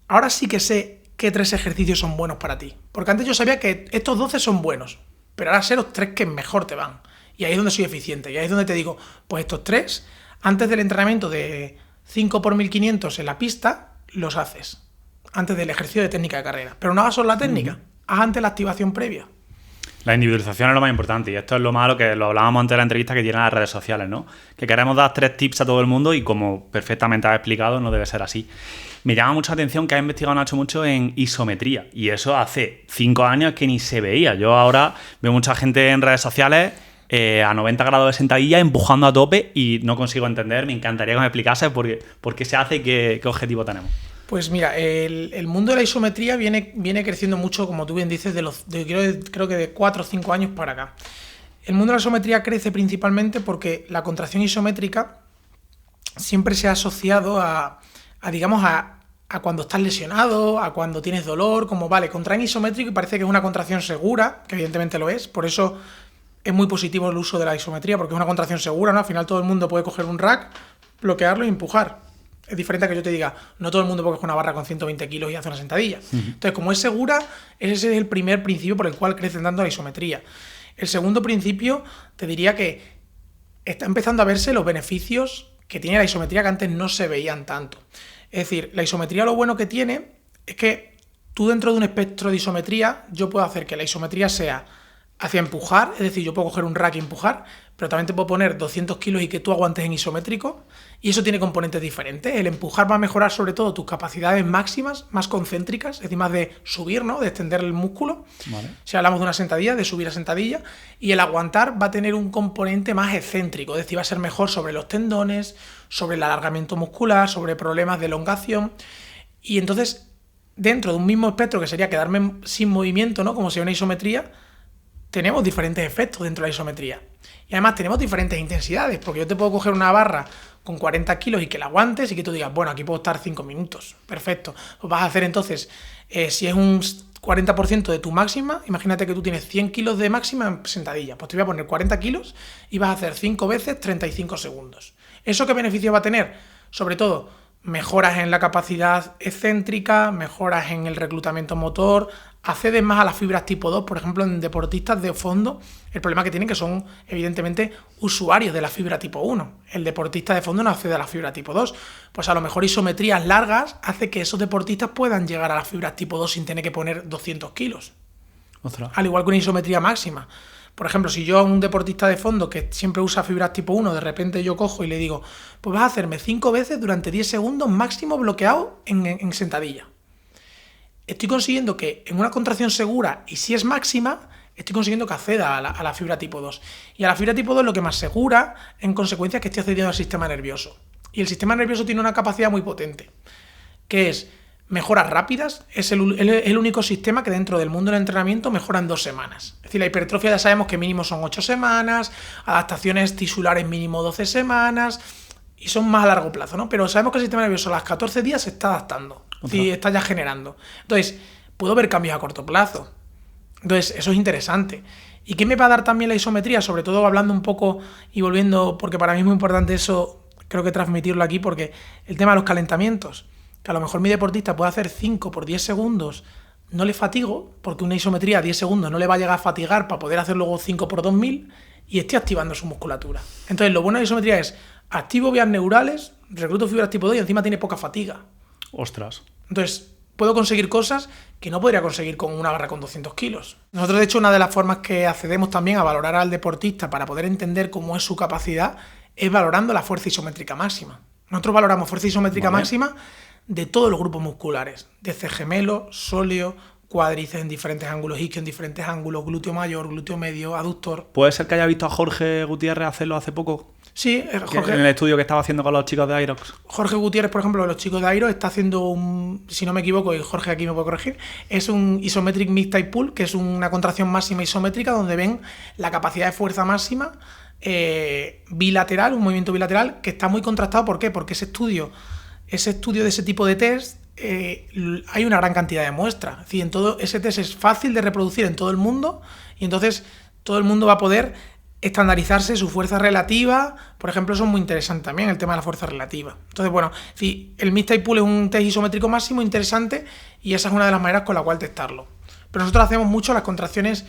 ahora sí que sé qué 3 ejercicios son buenos para ti. Porque antes yo sabía que estos 12 son buenos, pero ahora sé los 3 que mejor te van. Y ahí es donde soy eficiente. Y ahí es donde te digo, pues estos 3, antes del entrenamiento de 5 por 1500 en la pista, los haces. Antes del ejercicio de técnica de carrera. Pero no hagas solo la técnica, haz antes la activación previa. La individualización es lo más importante y esto es lo malo que lo hablábamos antes de la entrevista que tienen las redes sociales, ¿no? Que queremos dar 3 tips a todo el mundo y como perfectamente has explicado no debe ser así. Me llama mucha atención que has investigado, Nacho, mucho en isometría y eso hace 5 años que ni se veía. Yo ahora veo mucha gente en redes sociales a 90 grados de sentadilla empujando a tope y no consigo entender. Me encantaría que me explicases por qué se hace y qué objetivo tenemos. Pues mira, el mundo de la isometría viene creciendo mucho, como tú bien dices, creo que de 4 o 5 años para acá. El mundo de la isometría crece principalmente porque la contracción isométrica siempre se ha asociado a cuando estás lesionado, a cuando tienes dolor, como vale, contraen isométrico y parece que es una contracción segura, que evidentemente lo es, por eso es muy positivo el uso de la isometría, porque es una contracción segura, ¿no? Al final todo el mundo puede coger un rack, bloquearlo y empujar. Es diferente a que yo te diga, no todo el mundo puede coger una barra con 120 kilos y hace una sentadilla. Entonces, como es segura, ese es el primer principio por el cual crece tanto la isometría. El segundo principio, te diría que está empezando a verse los beneficios que tiene la isometría que antes no se veían tanto. Es decir, la isometría lo bueno que tiene es que tú dentro de un espectro de isometría, yo puedo hacer que la isometría sea hacia empujar, es decir, yo puedo coger un rack y empujar, pero también te puedo poner 200 kilos y que tú aguantes en isométrico, y eso tiene componentes diferentes. El empujar va a mejorar sobre todo tus capacidades máximas, más concéntricas, es decir, más de subir, ¿no? De extender el músculo. Vale. Si hablamos de una sentadilla, de subir a sentadilla, y el aguantar va a tener un componente más excéntrico, es decir, va a ser mejor sobre los tendones, sobre el alargamiento muscular, sobre problemas de elongación, y entonces, dentro de un mismo espectro que sería quedarme sin movimiento, ¿no? Como si una isometría, tenemos diferentes efectos dentro de la isometría. Y además tenemos diferentes intensidades, porque yo te puedo coger una barra con 40 kilos y que la aguantes y que tú digas, bueno, aquí puedo estar 5 minutos. Perfecto. Pues vas a hacer entonces, si es un 40% de tu máxima, imagínate que tú tienes 100 kilos de máxima en sentadilla. Pues te voy a poner 40 kilos y vas a hacer 5 veces 35 segundos. ¿Eso qué beneficio va a tener? Sobre todo, mejoras en la capacidad excéntrica, mejoras en el reclutamiento motor, accedes más a las fibras tipo 2, por ejemplo, en deportistas de fondo, el problema que tienen que son, evidentemente, usuarios de la fibra tipo 1. El deportista de fondo no accede a la fibra tipo 2. Pues a lo mejor isometrías largas hace que esos deportistas puedan llegar a las fibras tipo 2 sin tener que poner 200 kilos. Ostras. Al igual que una isometría máxima. Por ejemplo, si yo a un deportista de fondo que siempre usa fibras tipo 1, de repente yo cojo y le digo, pues vas a hacerme 5 veces durante 10 segundos máximo bloqueado en sentadilla. Estoy consiguiendo que en una contracción segura, y si es máxima, estoy consiguiendo que acceda a la fibra tipo 2. Y a la fibra tipo 2 lo que me asegura, en consecuencia, es que estoy accediendo al sistema nervioso. Y el sistema nervioso tiene una capacidad muy potente, que es mejoras rápidas. Es el único sistema que dentro del mundo del entrenamiento mejora en 2 semanas. Es decir, la hipertrofia ya sabemos que mínimo son 8 semanas, adaptaciones tisulares mínimo 12 semanas, y son más a largo plazo, ¿no? Pero sabemos que el sistema nervioso a los 14 días se está adaptando. Y está ya generando. Entonces, puedo ver cambios a corto plazo. Entonces, eso es interesante. ¿Y qué me va a dar también la isometría? Sobre todo hablando un poco y volviendo, porque para mí es muy importante eso, creo que transmitirlo aquí, porque el tema de los calentamientos, que a lo mejor mi deportista puede hacer 5 por 10 segundos, no le fatigo, porque una isometría a 10 segundos no le va a llegar a fatigar para poder hacer luego 5 por 2000, y estoy activando su musculatura. Entonces, lo bueno de la isometría es, activo vías neurales, recluto fibras tipo 2 y encima tiene poca fatiga. Ostras. Entonces, puedo conseguir cosas que no podría conseguir con una barra con 200 kilos. Nosotros, de hecho, una de las formas que accedemos también a valorar al deportista para poder entender cómo es su capacidad es valorando la fuerza isométrica máxima. Nosotros valoramos fuerza isométrica máxima de todos los grupos musculares, desde gemelo, sóleo, cuádriceps en diferentes ángulos, isquio en diferentes ángulos, glúteo mayor, glúteo medio, aductor. ¿Puede ser que haya visto a Jorge Gutiérrez hacerlo hace poco? Sí, En el estudio que estaba haciendo con los chicos de Aerox. Jorge Gutiérrez, por ejemplo, de los chicos de Airo, está haciendo si no me equivoco, y Jorge aquí me puede corregir, es un Isometric Mid-Type Pull, que es una contracción máxima isométrica donde ven la capacidad de fuerza máxima bilateral, un movimiento bilateral que está muy contrastado. ¿Por qué? Porque ese estudio de ese tipo de test, hay una gran cantidad de muestras. Es decir, ese test es fácil de reproducir en todo el mundo y entonces todo el mundo va a poder estandarizarse su fuerza relativa. Por ejemplo, eso es muy interesante también, el tema de la fuerza relativa. Entonces, bueno, sí, el Mid-Type Pull es un test isométrico máximo interesante y esa es una de las maneras con la cual testarlo. Pero nosotros hacemos mucho las contracciones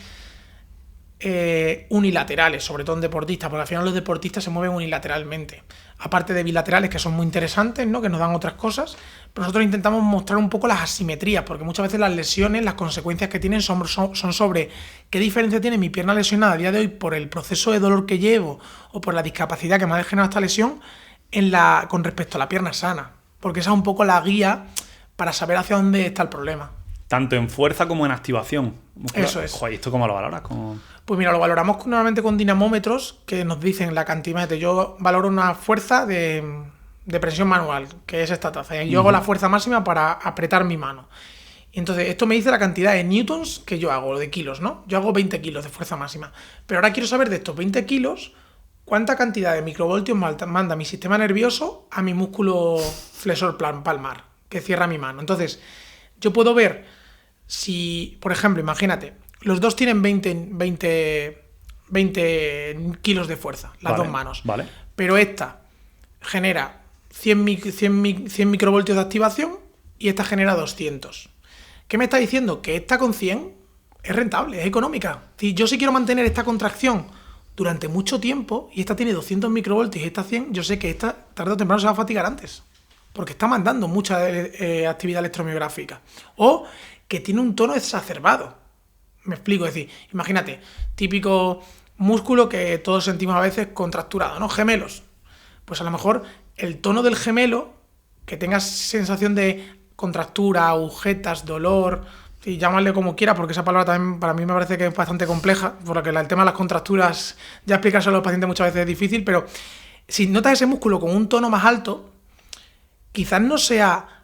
unilaterales, sobre todo en deportistas, porque al final los deportistas se mueven unilateralmente. Aparte de bilaterales, que son muy interesantes, ¿no? Que nos dan otras cosas, pero nosotros intentamos mostrar un poco las asimetrías, porque muchas veces las lesiones, las consecuencias que tienen son sobre qué diferencia tiene mi pierna lesionada a día de hoy por el proceso de dolor que llevo o por la discapacidad que me ha generado esta lesión con respecto a la pierna sana, porque esa es un poco la guía para saber hacia dónde está el problema. Tanto en fuerza como en activación muscular. Eso es. Joder, ¿esto cómo lo valoras? Pues mira, lo valoramos normalmente con dinamómetros que nos dicen la cantidad. Yo valoro una fuerza de presión manual, que es esta taza. Yo hago la fuerza máxima para apretar mi mano. Y entonces esto me dice la cantidad de newtons que yo hago, de kilos, ¿no? Yo hago 20 kilos de fuerza máxima. Pero ahora quiero saber de estos 20 kilos cuánta cantidad de microvoltios manda mi sistema nervioso a mi músculo flexor palmar, que cierra mi mano. Entonces, yo puedo ver si, por ejemplo, imagínate, los dos tienen 20 kilos de fuerza, las dos manos. Vale. Pero esta genera 100 microvoltios de activación y esta genera 200. ¿Qué me está diciendo? Que esta con 100 es rentable, es económica. Si yo sí quiero mantener esta contracción durante mucho tiempo y esta tiene 200 microvoltios y esta 100, yo sé que esta tarde o temprano se va a fatigar antes, porque está mandando mucha actividad electromiográfica. O que tiene un tono exacerbado. Me explico, es decir, imagínate, típico músculo que todos sentimos a veces contracturado, ¿no? Gemelos. Pues a lo mejor el tono del gemelo, que tengas sensación de contractura, agujetas, dolor, sí, llámale como quiera, porque esa palabra también para mí me parece que es bastante compleja, porque el tema de las contracturas, ya explicárselo a los pacientes muchas veces es difícil, pero si notas ese músculo con un tono más alto, quizás no sea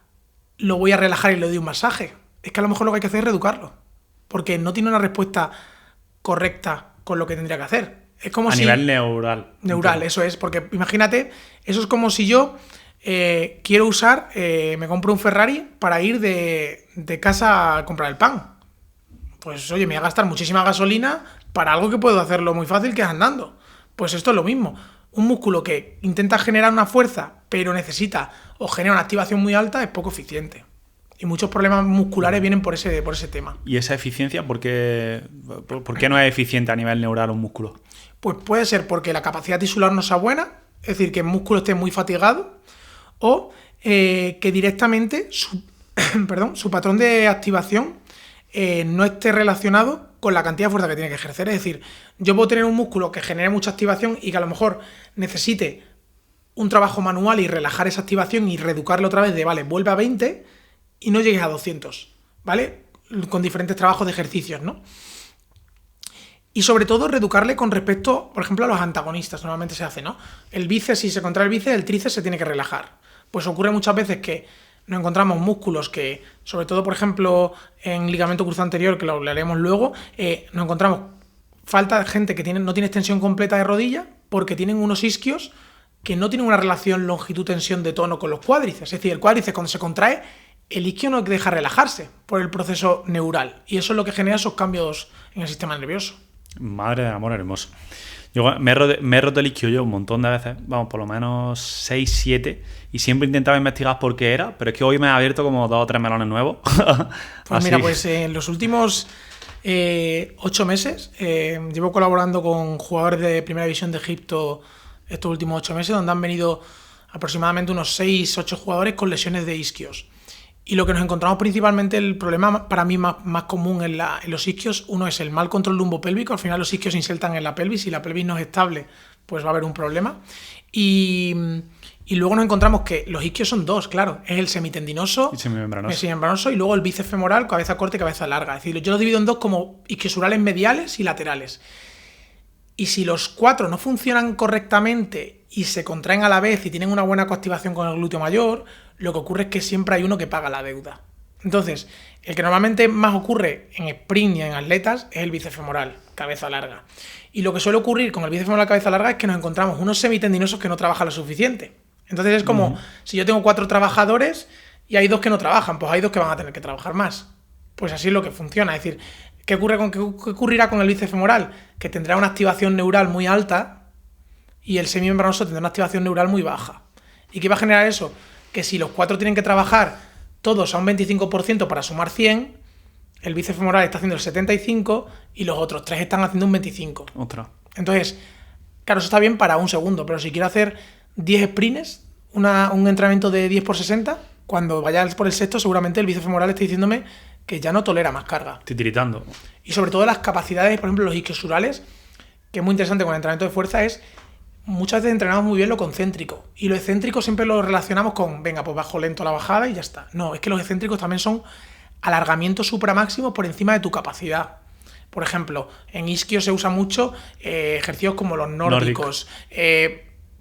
lo voy a relajar y le doy un masaje. Es que a lo mejor lo que hay que hacer es reeducarlo, porque no tiene una respuesta correcta con lo que tendría que hacer. Es como a nivel neural. Neural, eso es, porque imagínate, eso es como si yo quiero usar, me compro un Ferrari para ir de casa a comprar el pan. Pues oye, me voy a gastar muchísima gasolina para algo que puedo hacerlo muy fácil, que es andando. Pues esto es lo mismo. Un músculo que intenta generar una fuerza, pero necesita o genera una activación muy alta, es poco eficiente. Y muchos problemas musculares vienen por ese tema. ¿Y esa eficiencia por qué no es eficiente a nivel neural un músculo? Pues puede ser porque la capacidad tisular no sea buena, es decir, que el músculo esté muy fatigado, o que directamente su patrón de activación no esté relacionado con la cantidad de fuerza que tiene que ejercer. Es decir, yo puedo tener un músculo que genere mucha activación y que a lo mejor necesite un trabajo manual y relajar esa activación y reeducarlo otra vez vale, vuelve a 20 y no llegues a 200, ¿vale? Con diferentes trabajos de ejercicios, ¿no? Y sobre todo reeducarle con respecto, por ejemplo, a los antagonistas. Normalmente se hace, ¿no? El bíceps, si se contrae el bíceps, el tríceps se tiene que relajar. Pues ocurre muchas veces que nos encontramos músculos que, sobre todo, por ejemplo, en ligamento cruzado anterior, que lo hablaremos luego, nos encontramos falta de gente que no tiene extensión completa de rodilla porque tienen unos isquios que no tienen una relación longitud-tensión de tono con los cuádriceps. Es decir, el cuádriceps cuando se contrae, el isquio no deja relajarse por el proceso neural. Y eso es lo que genera esos cambios en el sistema nervioso. Madre del amor hermoso. Yo me he roto el isquio yo un montón de veces, vamos, por lo menos 6, 7, y siempre intentaba investigar por qué era, pero es que hoy me he abierto como 2 o 3 melones nuevos. Pues mira, pues en los últimos 8 meses llevo colaborando con jugadores de Primera División de Egipto estos últimos 8 meses, donde han venido aproximadamente unos 6, 8 jugadores con lesiones de isquios. Y lo que nos encontramos principalmente, el problema para mí más común en los isquios, uno es el mal control lumbopélvico. Al final los isquios se insertan en la pelvis y la pelvis no es estable, pues va a haber un problema. Y luego nos encontramos que los isquios son 2, claro. Es el semitendinoso, el semimembranoso y luego el bíceps femoral, cabeza corta y cabeza larga. Es decir, yo los divido en 2 como isquiosurales mediales y laterales. Y si los 4 no funcionan correctamente y se contraen a la vez y tienen una buena coactivación con el glúteo mayor, lo que ocurre es que siempre hay uno que paga la deuda. Entonces, el que normalmente más ocurre en sprint y en atletas es el bíceps femoral, cabeza larga. Y lo que suele ocurrir con el bíceps femoral cabeza larga es que nos encontramos unos semitendinosos que no trabajan lo suficiente. Entonces es como si yo tengo 4 trabajadores y hay 2 que no trabajan, pues hay 2 que van a tener que trabajar más. Pues así es lo que funciona. Es decir, ¿qué ocurrirá con el bíceps femoral? Que tendrá una activación neural muy alta y el semimembranoso tendrá una activación neural muy baja. ¿Y qué va a generar eso? Que si los 4 tienen que trabajar todos a un 25% para sumar 100, el bíceps femoral está haciendo el 75% y los otros 3 están haciendo un 25%. Otra. Entonces, claro, eso está bien para un segundo, pero si quiero hacer 10 sprints, un entrenamiento de 10 por 60, cuando vaya por el sexto, seguramente el bíceps femoral está diciéndome que ya no tolera más carga. Estoy tiritando. Y sobre todo las capacidades, por ejemplo, los isquiosurales, que es muy interesante con el entrenamiento de fuerza, es muchas veces entrenamos muy bien lo concéntrico. Y lo excéntrico siempre lo relacionamos con, venga, pues bajo lento la bajada y ya está. No, es que los excéntricos también son alargamientos supramáximos por encima de tu capacidad. Por ejemplo, en isquio se usa mucho ejercicios como los nórdicos.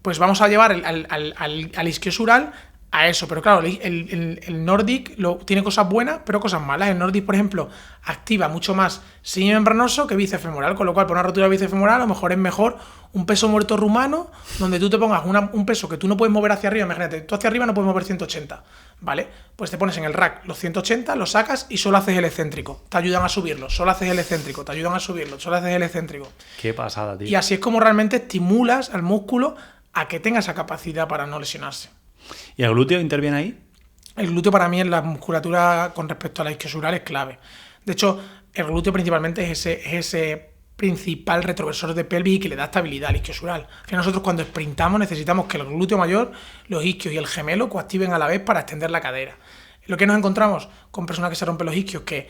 Pues vamos a llevar al isquiosural a eso. Pero claro, el Nordic tiene cosas buenas, pero cosas malas. El Nordic, por ejemplo, activa mucho más semimembranoso que bíceps femoral, con lo cual, por una rotura de bíceps femoral, a lo mejor es mejor un peso muerto rumano, donde tú te pongas un peso que tú no puedes mover hacia arriba. Imagínate, tú hacia arriba no puedes mover 180, ¿vale? Pues te pones en el rack los 180, los sacas y solo haces el excéntrico. Te ayudan a subirlo, solo haces el excéntrico, te ayudan a subirlo, solo haces el excéntrico. Qué pasada, tío. Y así es como realmente estimulas al músculo a que tenga esa capacidad para no lesionarse. ¿Y el glúteo interviene ahí? El glúteo para mí en la musculatura con respecto a la isquiosural es clave. De hecho, el glúteo principalmente es ese principal retroversor de pelvis y que le da estabilidad al isquiosural. Al final nosotros cuando sprintamos necesitamos que el glúteo mayor, los isquios y el gemelo coactiven a la vez para extender la cadera. Lo que nos encontramos con personas que se rompen los isquios que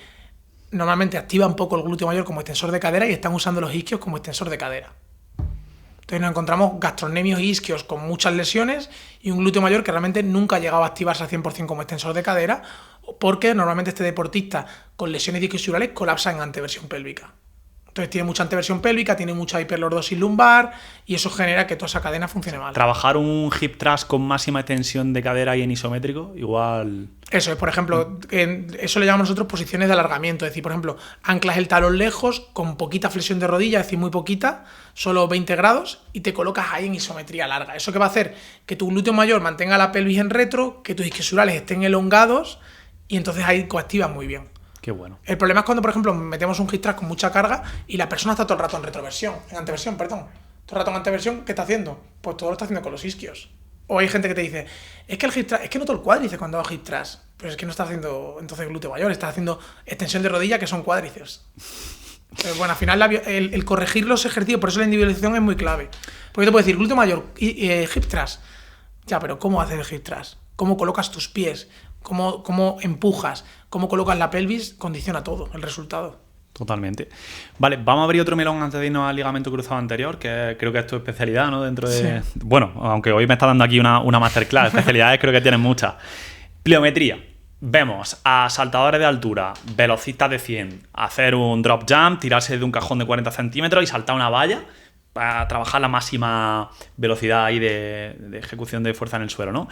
normalmente activan un poco el glúteo mayor como extensor de cadera y están usando los isquios como extensor de cadera. Entonces nos encontramos gastrocnemios y isquios con muchas lesiones y un glúteo mayor que realmente nunca ha llegado a activarse al 100% como extensor de cadera, porque normalmente este deportista con lesiones isquiosurales colapsa en anteversión pélvica. Entonces tiene mucha anteversión pélvica, tiene mucha hiperlordosis lumbar y eso genera que toda esa cadena funcione mal. Trabajar un hip thrust con máxima extensión de cadera y en isométrico, igual... Eso es, por ejemplo, eso le llamamos nosotros posiciones de alargamiento. Es decir, por ejemplo, anclas el talón lejos con poquita flexión de rodilla, es decir, muy poquita, solo 20 grados, y te colocas ahí en isometría larga. ¿Eso qué va a hacer? Que tu glúteo mayor mantenga la pelvis en retro, que tus isquiosurales estén elongados y entonces ahí coactivas muy bien. Qué bueno. El problema es cuando, por ejemplo, metemos un hip thrust con mucha carga y la persona está todo el rato en retroversión, en anteversión, perdón. Todo el rato en anteversión, ¿qué está haciendo? Pues todo lo está haciendo con los isquios. O hay gente que te dice, es que el hip thrust, es que noto el cuádriceps cuando hago hip thrust. Pero es que no está haciendo entonces glúteo mayor, está haciendo extensión de rodilla que son cuádriceps. Pero bueno, al final el corregir los ejercicios, por eso la individualización es muy clave. Porque yo te puedo decir, glúteo mayor y hip thrust. Ya, pero ¿cómo haces el hip thrust? ¿Cómo colocas tus pies? ¿Cómo empujas? ¿Cómo colocas la pelvis? Condiciona todo, el resultado. Totalmente. Vale, vamos a abrir otro melón antes de irnos al ligamento cruzado anterior, que creo que es tu especialidad, ¿no? Dentro de... Sí. Bueno, aunque hoy me está dando aquí una masterclass, especialidades creo que tienes muchas. Pliometría. Vemos a saltadores de altura, velocistas de 100, hacer un drop jump, tirarse de un cajón de 40 centímetros y saltar una valla para trabajar la máxima velocidad ahí de ejecución de fuerza en el suelo, ¿no?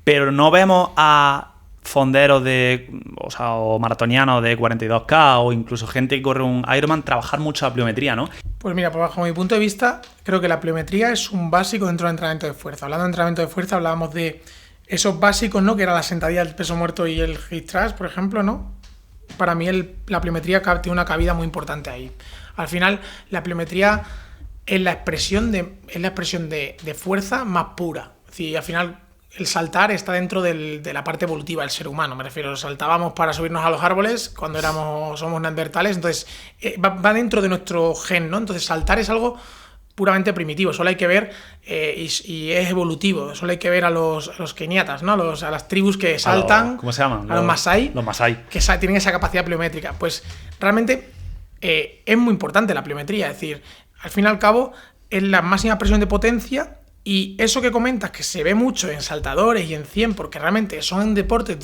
Pero no vemos a fonderos o maratonianos de 42K o incluso gente que corre un Ironman trabajar mucho la pliometría, ¿no? Pues mira, bajo mi punto de vista, creo que la pliometría es un básico dentro del entrenamiento de fuerza. Hablando de entrenamiento de fuerza, hablábamos de esos básicos, ¿no? Que era la sentadilla, el peso muerto y el hip thrust, por ejemplo, ¿no? Para mí la pliometría tiene una cabida muy importante ahí. Al final, la pliometría es la expresión de fuerza más pura. Es decir, al final el saltar está dentro de la parte evolutiva del ser humano, me refiero, saltábamos para subirnos a los árboles cuando somos neandertales, entonces va dentro de nuestro gen, ¿no? Entonces saltar es algo puramente primitivo, solo hay que ver, y es evolutivo, solo hay que ver a los keniatas, ¿no? A las tribus que saltan, ¿cómo se llaman? A los masái, que tienen esa capacidad pliométrica. Pues realmente es muy importante la pliometría, es decir, al fin y al cabo es la máxima expresión de potencia. Y eso que comentas, que se ve mucho en saltadores y en 100, porque realmente son deportes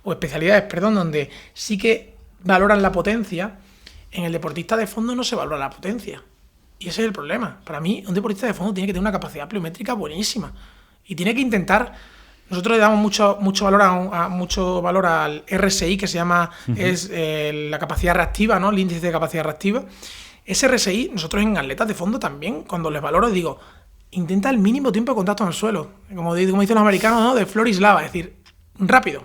o especialidades, donde sí que valoran la potencia, en el deportista de fondo no se valora la potencia. Y ese es el problema. Para mí, un deportista de fondo tiene que tener una capacidad pliométrica buenísima. Y tiene que intentar... Nosotros le damos mucho valor al RSI, que se llama la capacidad reactiva, ¿no? El índice de capacidad reactiva. Ese RSI, nosotros en atletas de fondo también, cuando les valoro, digo, intenta el mínimo tiempo de contacto en el suelo. Como dicen los americanos, ¿no? De flor y lava, es decir, rápido.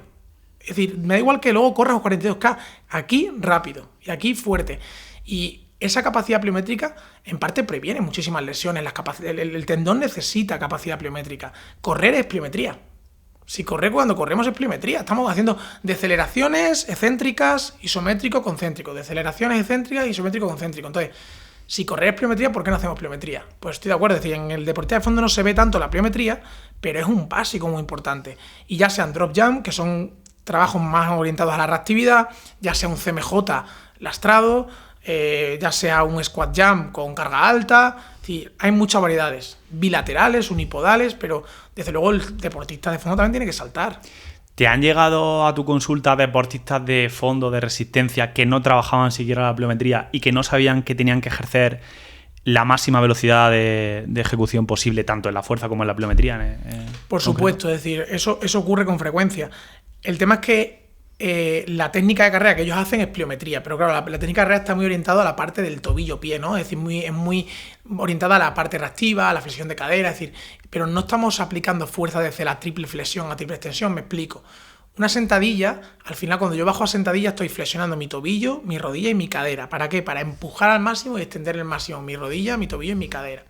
Es decir, me da igual que luego corras los 42K. Aquí, rápido. Y aquí, fuerte. Y esa capacidad pliométrica, en parte, previene muchísimas lesiones. El tendón necesita capacidad pliométrica. Correr es pliometría. Si cuando corremos es pliometría. Estamos haciendo deceleraciones excéntricas, isométrico, concéntrico. Deceleraciones excéntricas, isométrico, concéntrico. Entonces, si correr es pliometría, ¿por qué no hacemos pliometría? Pues estoy de acuerdo. Es decir, en el deportista de fondo no se ve tanto la pliometría, pero es un básico muy importante. Y ya sean drop jump, que son trabajos más orientados a la reactividad, ya sea un CMJ lastrado, ya sea un squat jump con carga alta. Es decir, hay muchas variedades, bilaterales, unipodales, pero desde luego el deportista de fondo también tiene que saltar. ¿Te han llegado a tu consulta deportistas de fondo, de resistencia, que no trabajaban siquiera la pliometría y que no sabían que tenían que ejercer la máxima velocidad de ejecución posible, tanto en la fuerza como en la pliometría? Por supuesto, es decir, eso ocurre con frecuencia. El tema es que la técnica de carrera que ellos hacen es pliometría, pero claro, la técnica de carrera está muy orientada a la parte del tobillo-pie, ¿no? Es decir, es muy orientada a la parte reactiva, a la flexión de cadera, es decir, pero no estamos aplicando fuerza desde la triple flexión a triple extensión, me explico. Una sentadilla, al final cuando yo bajo a sentadilla estoy flexionando mi tobillo, mi rodilla y mi cadera. ¿Para qué? Para empujar al máximo y extender al máximo mi rodilla, mi tobillo y mi cadera.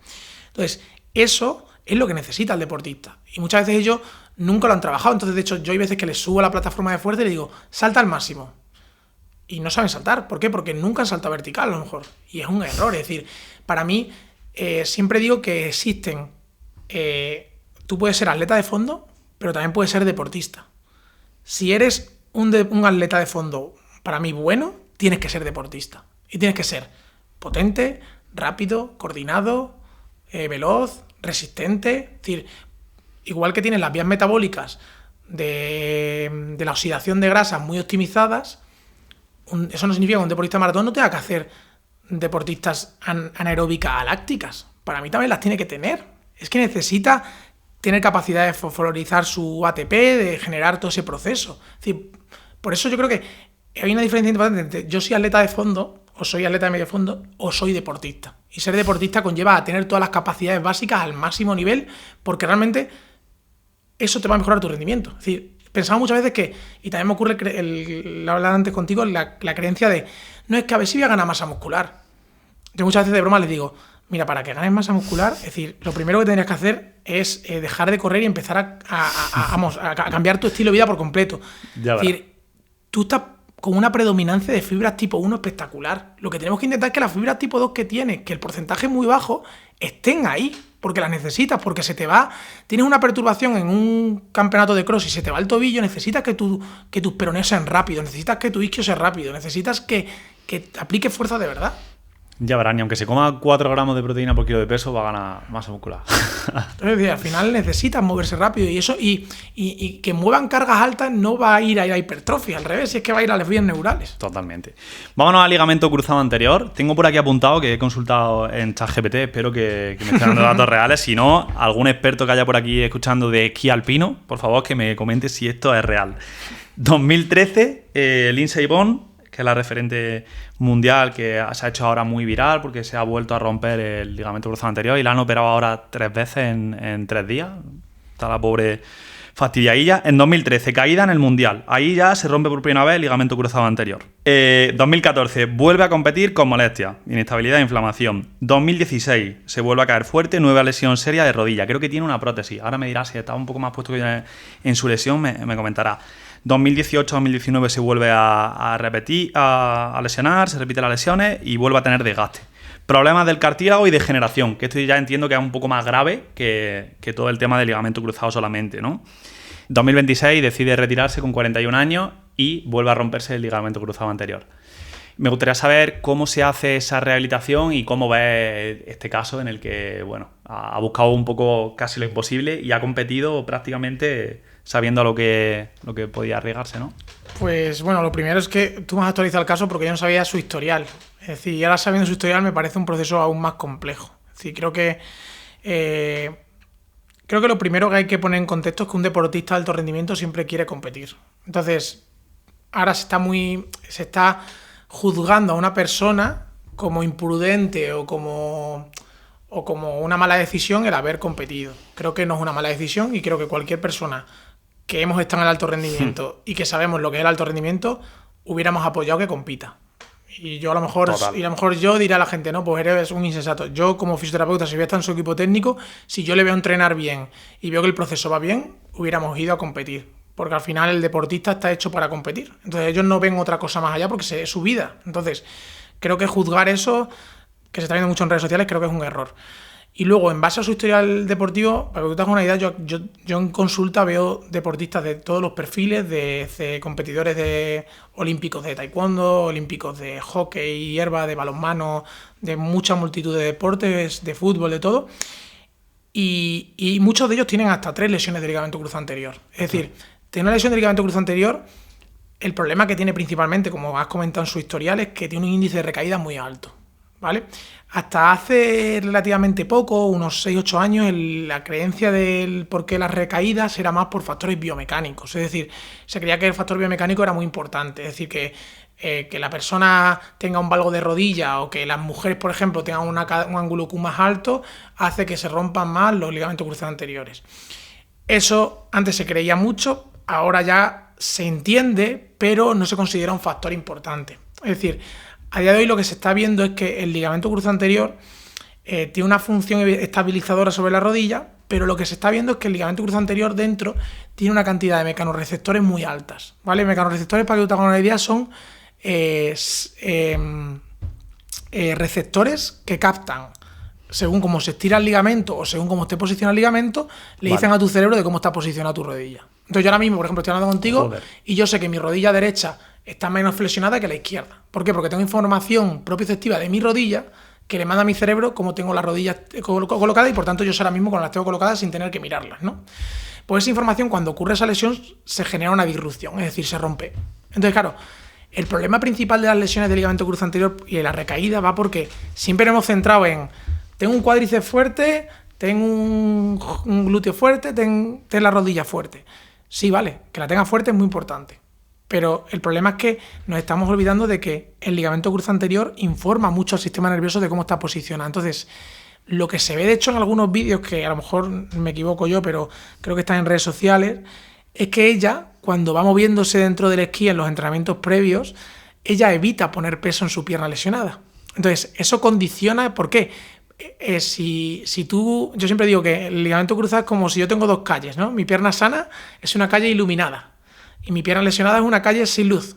Entonces, eso es lo que necesita el deportista. Y muchas veces ellos nunca lo han trabajado. Entonces, de hecho, yo hay veces que les subo a la plataforma de fuerza y les digo, salta al máximo. Y no saben saltar. ¿Por qué? Porque nunca han saltado vertical, a lo mejor. Y es un error. Es decir, para mí, siempre digo que existen... tú puedes ser atleta de fondo, pero también puedes ser deportista. Si eres un atleta de fondo, para mí bueno, tienes que ser deportista. Y tienes que ser potente, rápido, coordinado, veloz, resistente. Es decir, igual que tienes las vías metabólicas de la oxidación de grasas muy optimizadas, eso no significa que un deportista de maratón no tenga que hacer deportistas anaeróbicas alácticas. Para mí también las tiene que tener. Es que necesita tener capacidad de fosforilizar su ATP, de generar todo ese proceso. Es decir, por eso yo creo que hay una diferencia importante entre yo soy atleta de fondo, o soy atleta de medio fondo, o soy deportista. Y ser deportista conlleva a tener todas las capacidades básicas al máximo nivel, porque realmente eso te va a mejorar tu rendimiento. Es decir, pensaba muchas veces que, y también me ocurre, lo hablaba antes contigo, la creencia de, no es que a ver si voy a ganar masa muscular. Yo muchas veces de broma les digo, mira, para que ganes masa muscular, es decir, lo primero que tendrías que hacer es dejar de correr y empezar a cambiar tu estilo de vida por completo. Es decir, tú estás con una predominancia de fibras tipo 1 espectacular. Lo que tenemos que intentar es que las fibras tipo 2 que tienes, que el porcentaje es muy bajo, estén ahí, porque las necesitas, porque se te va... Tienes una perturbación en un campeonato de cross y se te va el tobillo, necesitas que tus peroneos sean rápidos, necesitas que tu isquio sea rápido, necesitas que apliques fuerza de verdad. Ya verán, y aunque se coma 4 gramos de proteína por kilo de peso, va a ganar masa muscular. Entonces, al final necesitas moverse rápido y eso y que muevan cargas altas no va a ir a la hipertrofia, al revés, es que va a ir a las vías neurales. Totalmente. Vámonos al ligamento cruzado anterior. Tengo por aquí apuntado que he consultado en ChatGPT, espero que me estén dando datos reales. Si no, algún experto que haya por aquí escuchando de esquí alpino, por favor que me comente si esto es real. 2013, Lindsey Vonn, que es la referente mundial, que se ha hecho ahora muy viral porque se ha vuelto a romper el ligamento cruzado anterior y la han operado ahora 3 veces en 3 días. Está la pobre fastidiadilla. En 2013, caída en el mundial. Ahí ya se rompe por primera vez el ligamento cruzado anterior. 2014, vuelve a competir con molestias, inestabilidad e inflamación. 2016, se vuelve a caer fuerte, nueva lesión seria de rodilla. Creo que tiene una prótesis. Ahora me dirá si está un poco más puesto que en su lesión, me comentará. 2018-2019 se vuelve a repetir, a lesionar, se repiten las lesiones y vuelve a tener desgaste. Problemas del cartílago y degeneración, que esto ya entiendo que es un poco más grave que todo el tema del ligamento cruzado solamente, ¿no? 2026 decide retirarse con 41 años y vuelve a romperse el ligamento cruzado anterior. Me gustaría saber cómo se hace esa rehabilitación y cómo ves este caso en el que, bueno, ha buscado un poco casi lo imposible y ha competido prácticamente sabiendo a lo que podía arriesgarse, ¿no? Pues bueno, lo primero es que tú me has actualizado el caso porque yo no sabía su historial. Es decir, y ahora sabiendo su historial me parece un proceso aún más complejo. Es decir, creo que lo primero que hay que poner en contexto es que un deportista de alto rendimiento siempre quiere competir. Entonces, ahora se está juzgando a una persona como imprudente o como una mala decisión el haber competido. Creo que no es una mala decisión y creo que cualquier persona que hemos estado en el alto rendimiento y que sabemos lo que es el alto rendimiento, hubiéramos apoyado que compita. Y yo a lo mejor yo diré a la gente, no, pues eres un insensato. Yo como fisioterapeuta, si voy a estar en su equipo técnico, si yo le veo entrenar bien y veo que el proceso va bien, hubiéramos ido a competir. Porque al final el deportista está hecho para competir. Entonces ellos no ven otra cosa más allá porque es su vida. Entonces creo que juzgar eso, que se está viendo mucho en redes sociales, creo que es un error. Y luego, en base a su historial deportivo, para que tú te hagas una idea, yo en consulta veo deportistas de todos los perfiles, de competidores olímpicos de taekwondo, olímpicos de hockey, hierba, de balonmano, de mucha multitud de deportes, de fútbol, de todo. Y muchos de ellos tienen hasta 3 lesiones de ligamento cruzado anterior. Es decir, tener una lesión de ligamento cruzado anterior, el problema que tiene principalmente, como has comentado en su historial, es que tiene un índice de recaída muy alto, ¿vale? Hasta hace relativamente poco, unos 6-8 años, la creencia del por qué las recaídas era más por factores biomecánicos. Es decir, se creía que el factor biomecánico era muy importante. Es decir, que la persona tenga un valgo de rodilla o que las mujeres, por ejemplo, tengan un ángulo Q más alto, hace que se rompan más los ligamentos cruzados anteriores. Eso antes se creía mucho, ahora ya se entiende, pero no se considera un factor importante. Es decir, a día de hoy lo que se está viendo es que el ligamento cruzado anterior tiene una función estabilizadora sobre la rodilla, pero lo que se está viendo es que el ligamento cruzado anterior dentro tiene una cantidad de mecanorreceptores muy altas, ¿vale? Mecanorreceptores, para que tú te hagas una idea, son receptores que captan, según cómo se estira el ligamento o según cómo esté posicionado el ligamento, le dicen a tu cerebro de cómo está posicionada tu rodilla. Entonces yo ahora mismo, por ejemplo, estoy hablando contigo y yo sé que mi rodilla derecha está menos flexionada que la izquierda. ¿Por qué? Porque tengo información propioceptiva de mi rodilla que le manda a mi cerebro cómo tengo las rodillas colocadas y por tanto yo sé ahora mismo cuando las tengo colocadas sin tener que mirarlas, ¿no? Pues esa información, cuando ocurre esa lesión, se genera una disrupción, es decir, se rompe. Entonces, claro, el problema principal de las lesiones del ligamento cruzado anterior y de la recaída va porque siempre nos hemos centrado en tengo un cuádriceps fuerte, tengo un glúteo fuerte, tengo la rodilla fuerte. Sí, vale, que la tenga fuerte es muy importante. Pero el problema es que nos estamos olvidando de que el ligamento cruzado anterior informa mucho al sistema nervioso de cómo está posicionado. Entonces, lo que se ve de hecho en algunos vídeos, que a lo mejor me equivoco yo, pero creo que están en redes sociales, es que ella, cuando va moviéndose dentro del esquí en los entrenamientos previos, ella evita poner peso en su pierna lesionada. Entonces, eso condiciona. ¿Por qué? Yo siempre digo que el ligamento cruzado es como si yo tengo 2 calles, ¿no? Mi pierna sana es una calle iluminada y mi pierna lesionada es una calle sin luz.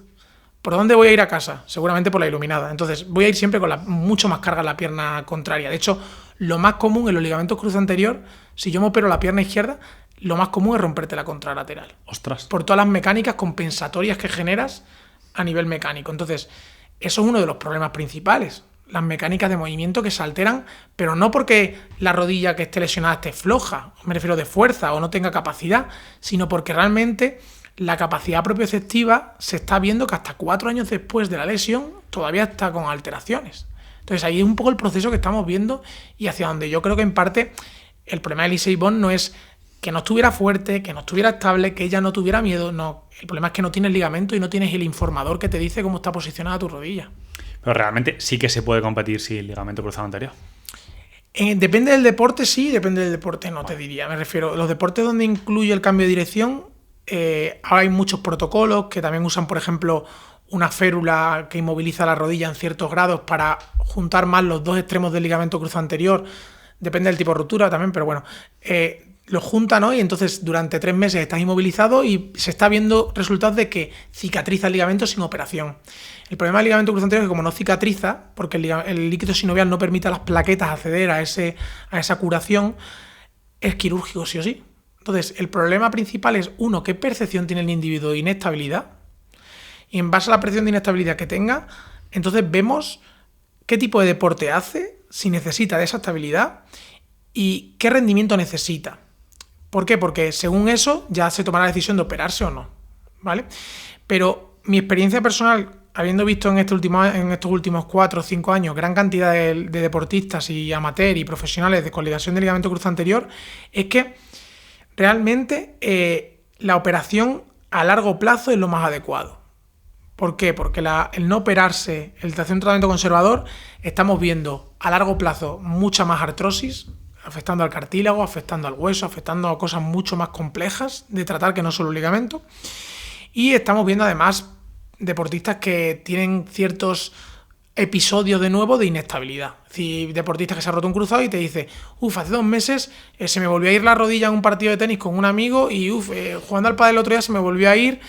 ¿Por dónde voy a ir a casa? Seguramente por la iluminada. Entonces voy a ir siempre con mucho más carga en la pierna contraria. De hecho, lo más común en los ligamentos cruzados anterior, si yo me opero la pierna izquierda, lo más común es romperte la contralateral. ¡Ostras! Por todas las mecánicas compensatorias que generas a nivel mecánico. Entonces, eso es uno de los problemas principales. Las mecánicas de movimiento que se alteran, pero no porque la rodilla que esté lesionada esté floja, me refiero de fuerza o no tenga capacidad, sino porque realmente la capacidad propioceptiva se está viendo que hasta 4 años después de la lesión todavía está con alteraciones. Entonces ahí es un poco el proceso que estamos viendo y hacia donde yo creo que en parte el problema de Elise Ibón no es que no estuviera fuerte, que no estuviera estable, que ella no tuviera miedo, no. El problema es que no tienes ligamento y no tienes el informador que te dice cómo está posicionada tu rodilla. Pero realmente sí que se puede competir sin ligamento cruzado anterior. Depende del deporte, sí, depende del deporte, no te diría. Me refiero, los deportes donde incluye el cambio de dirección, ahora hay muchos protocolos que también usan, por ejemplo, una férula que inmoviliza la rodilla en ciertos grados para juntar más los 2 extremos del ligamento cruzado anterior. Depende del tipo de ruptura también, pero bueno, lo juntan, ¿no? Y entonces durante 3 meses estás inmovilizado y se está viendo resultados de que cicatriza el ligamento sin operación. El problema del ligamento cruzado anterior es que como no cicatriza, porque el líquido sinovial no permite a las plaquetas acceder a esa curación, es quirúrgico sí o sí. Entonces, el problema principal es, uno, qué percepción tiene el individuo de inestabilidad, y en base a la percepción de inestabilidad que tenga, entonces vemos qué tipo de deporte hace, si necesita de esa estabilidad y qué rendimiento necesita. ¿Por qué? Porque según eso ya se tomará la decisión de operarse o no, ¿vale? Pero mi experiencia personal, habiendo visto en estos últimos 4 o 5 años gran cantidad de deportistas y amateur y profesionales de coligación de ligamento cruzado anterior, es que realmente la operación a largo plazo es lo más adecuado. ¿Por qué? Porque el no operarse, el hacer un tratamiento conservador, estamos viendo a largo plazo mucha más artrosis, afectando al cartílago, afectando al hueso, afectando a cosas mucho más complejas de tratar que no solo el ligamento. Y estamos viendo además deportistas que tienen ciertos episodios de nuevo de inestabilidad. Es decir, deportistas que se ha roto un cruzado y te dice, hace 2 meses se me volvió a ir la rodilla en un partido de tenis con un amigo y jugando al pádel el otro día se me volvió a ir.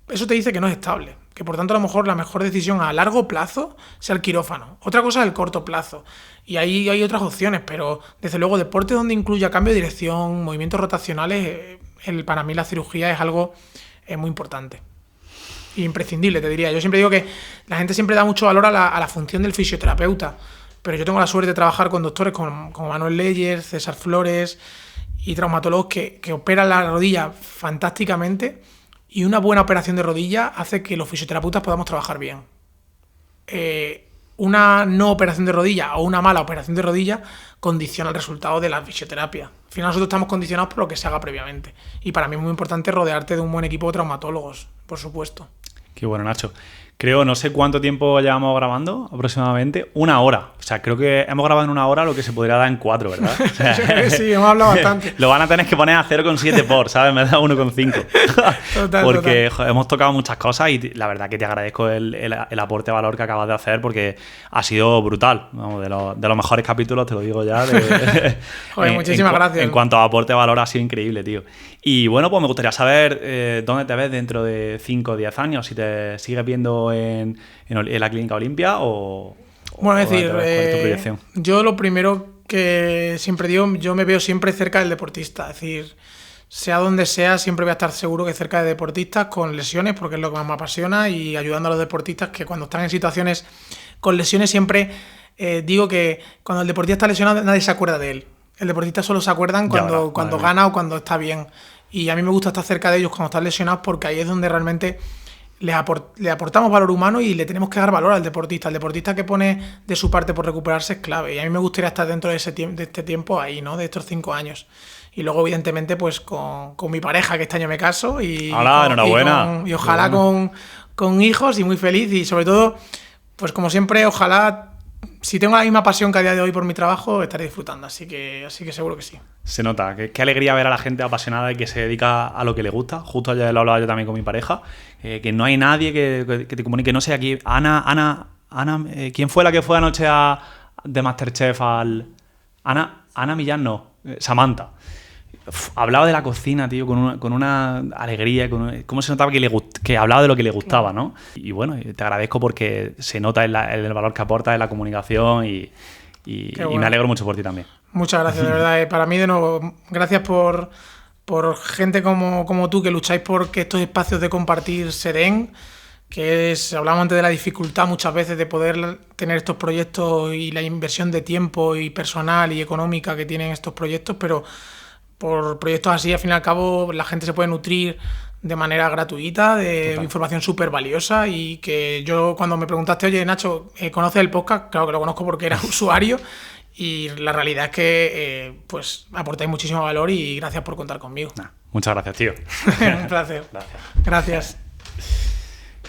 Eso te dice que no es estable, que por tanto a lo mejor la mejor decisión a largo plazo sea el quirófano. Otra cosa es el corto plazo. Y ahí hay otras opciones, pero desde luego deportes donde incluya cambio de dirección, movimientos rotacionales, para mí la cirugía es algo muy importante. Imprescindible, te diría. Yo siempre digo que la gente siempre da mucho valor a la función del fisioterapeuta, pero yo tengo la suerte de trabajar con doctores como Manuel Leyer, César Flores y traumatólogos que operan la rodilla fantásticamente, y una buena operación de rodilla hace que los fisioterapeutas podamos trabajar bien. Una no operación de rodilla o una mala operación de rodilla condiciona el resultado de la fisioterapia. Al final nosotros estamos condicionados por lo que se haga previamente. Y para mí es muy importante rodearte de un buen equipo de traumatólogos, por supuesto. Qué bueno, Nacho. Creo, no sé cuánto tiempo llevamos grabando, aproximadamente 1 hora. O sea, creo que hemos grabado en 1 hora lo que se podría dar en 4, ¿verdad? O sea, yo creo que sí, hemos hablado bastante. Lo van a tener que poner a 0,7 por, ¿sabes? Me da 1,5. Total, porque joder, hemos tocado muchas cosas y la verdad que te agradezco el aporte de valor que acabas de hacer, porque ha sido brutal. Vamos, de los mejores capítulos, te lo digo ya. Joder, muchísimas gracias. En cuanto a aporte de valor, ha sido increíble, tío. Y bueno, pues me gustaría saber dónde te ves dentro de 5 o 10 años, si te sigues viendo en la Clínica Olimpia o... Bueno, es decir, ¿cuál es tu proyección? Yo lo primero que siempre digo, yo me veo siempre cerca del deportista. Es decir, sea donde sea, siempre voy a estar seguro que cerca de deportistas con lesiones, porque es lo que más me apasiona, y ayudando a los deportistas que cuando están en situaciones con lesiones siempre digo que cuando el deportista está lesionado nadie se acuerda de él. El deportista solo se acuerdan cuando gana o cuando está bien. Y a mí me gusta estar cerca de ellos cuando están lesionados, porque ahí es donde realmente le aportamos valor humano y le tenemos que dar valor al deportista. El deportista que pone de su parte por recuperarse es clave. Y a mí me gustaría estar dentro de este tiempo ahí, ¿no? De estos 5 años. Y luego, evidentemente, pues con mi pareja, que este año me caso. Enhorabuena. Y ojalá con hijos y muy feliz. Y sobre todo, pues como siempre, ojalá, si tengo la misma pasión que a día de hoy por mi trabajo, estaré disfrutando. Así que seguro que sí. Se nota. Qué alegría ver a la gente apasionada y que se dedica a lo que le gusta. Justo ayer lo hablaba yo también con mi pareja. Que no hay nadie que te comunique. No sé, aquí, Ana, ¿quién fue la que fue anoche de Masterchef Ana Millán, no. Samantha. Hablaba de la cocina, tío, con una alegría, cómo se notaba que hablaba de lo que le gustaba, ¿no? Y bueno, te agradezco porque se nota el valor que aporta en la comunicación y me alegro mucho por ti también. Muchas gracias, de verdad. Para mí, de nuevo, gracias por gente como tú, que lucháis por que estos espacios de compartir se den, hablamos antes de la dificultad muchas veces de poder tener estos proyectos y la inversión de tiempo y personal y económica que tienen estos proyectos, pero por proyectos así, al fin y al cabo, la gente se puede nutrir de manera gratuita, de información súper valiosa. Y que yo, cuando me preguntaste, oye, Nacho, ¿conoces el podcast? Claro que lo conozco porque era usuario. Y la realidad es que pues aportáis muchísimo valor y gracias por contar conmigo. Muchas gracias, tío. Un placer. Gracias.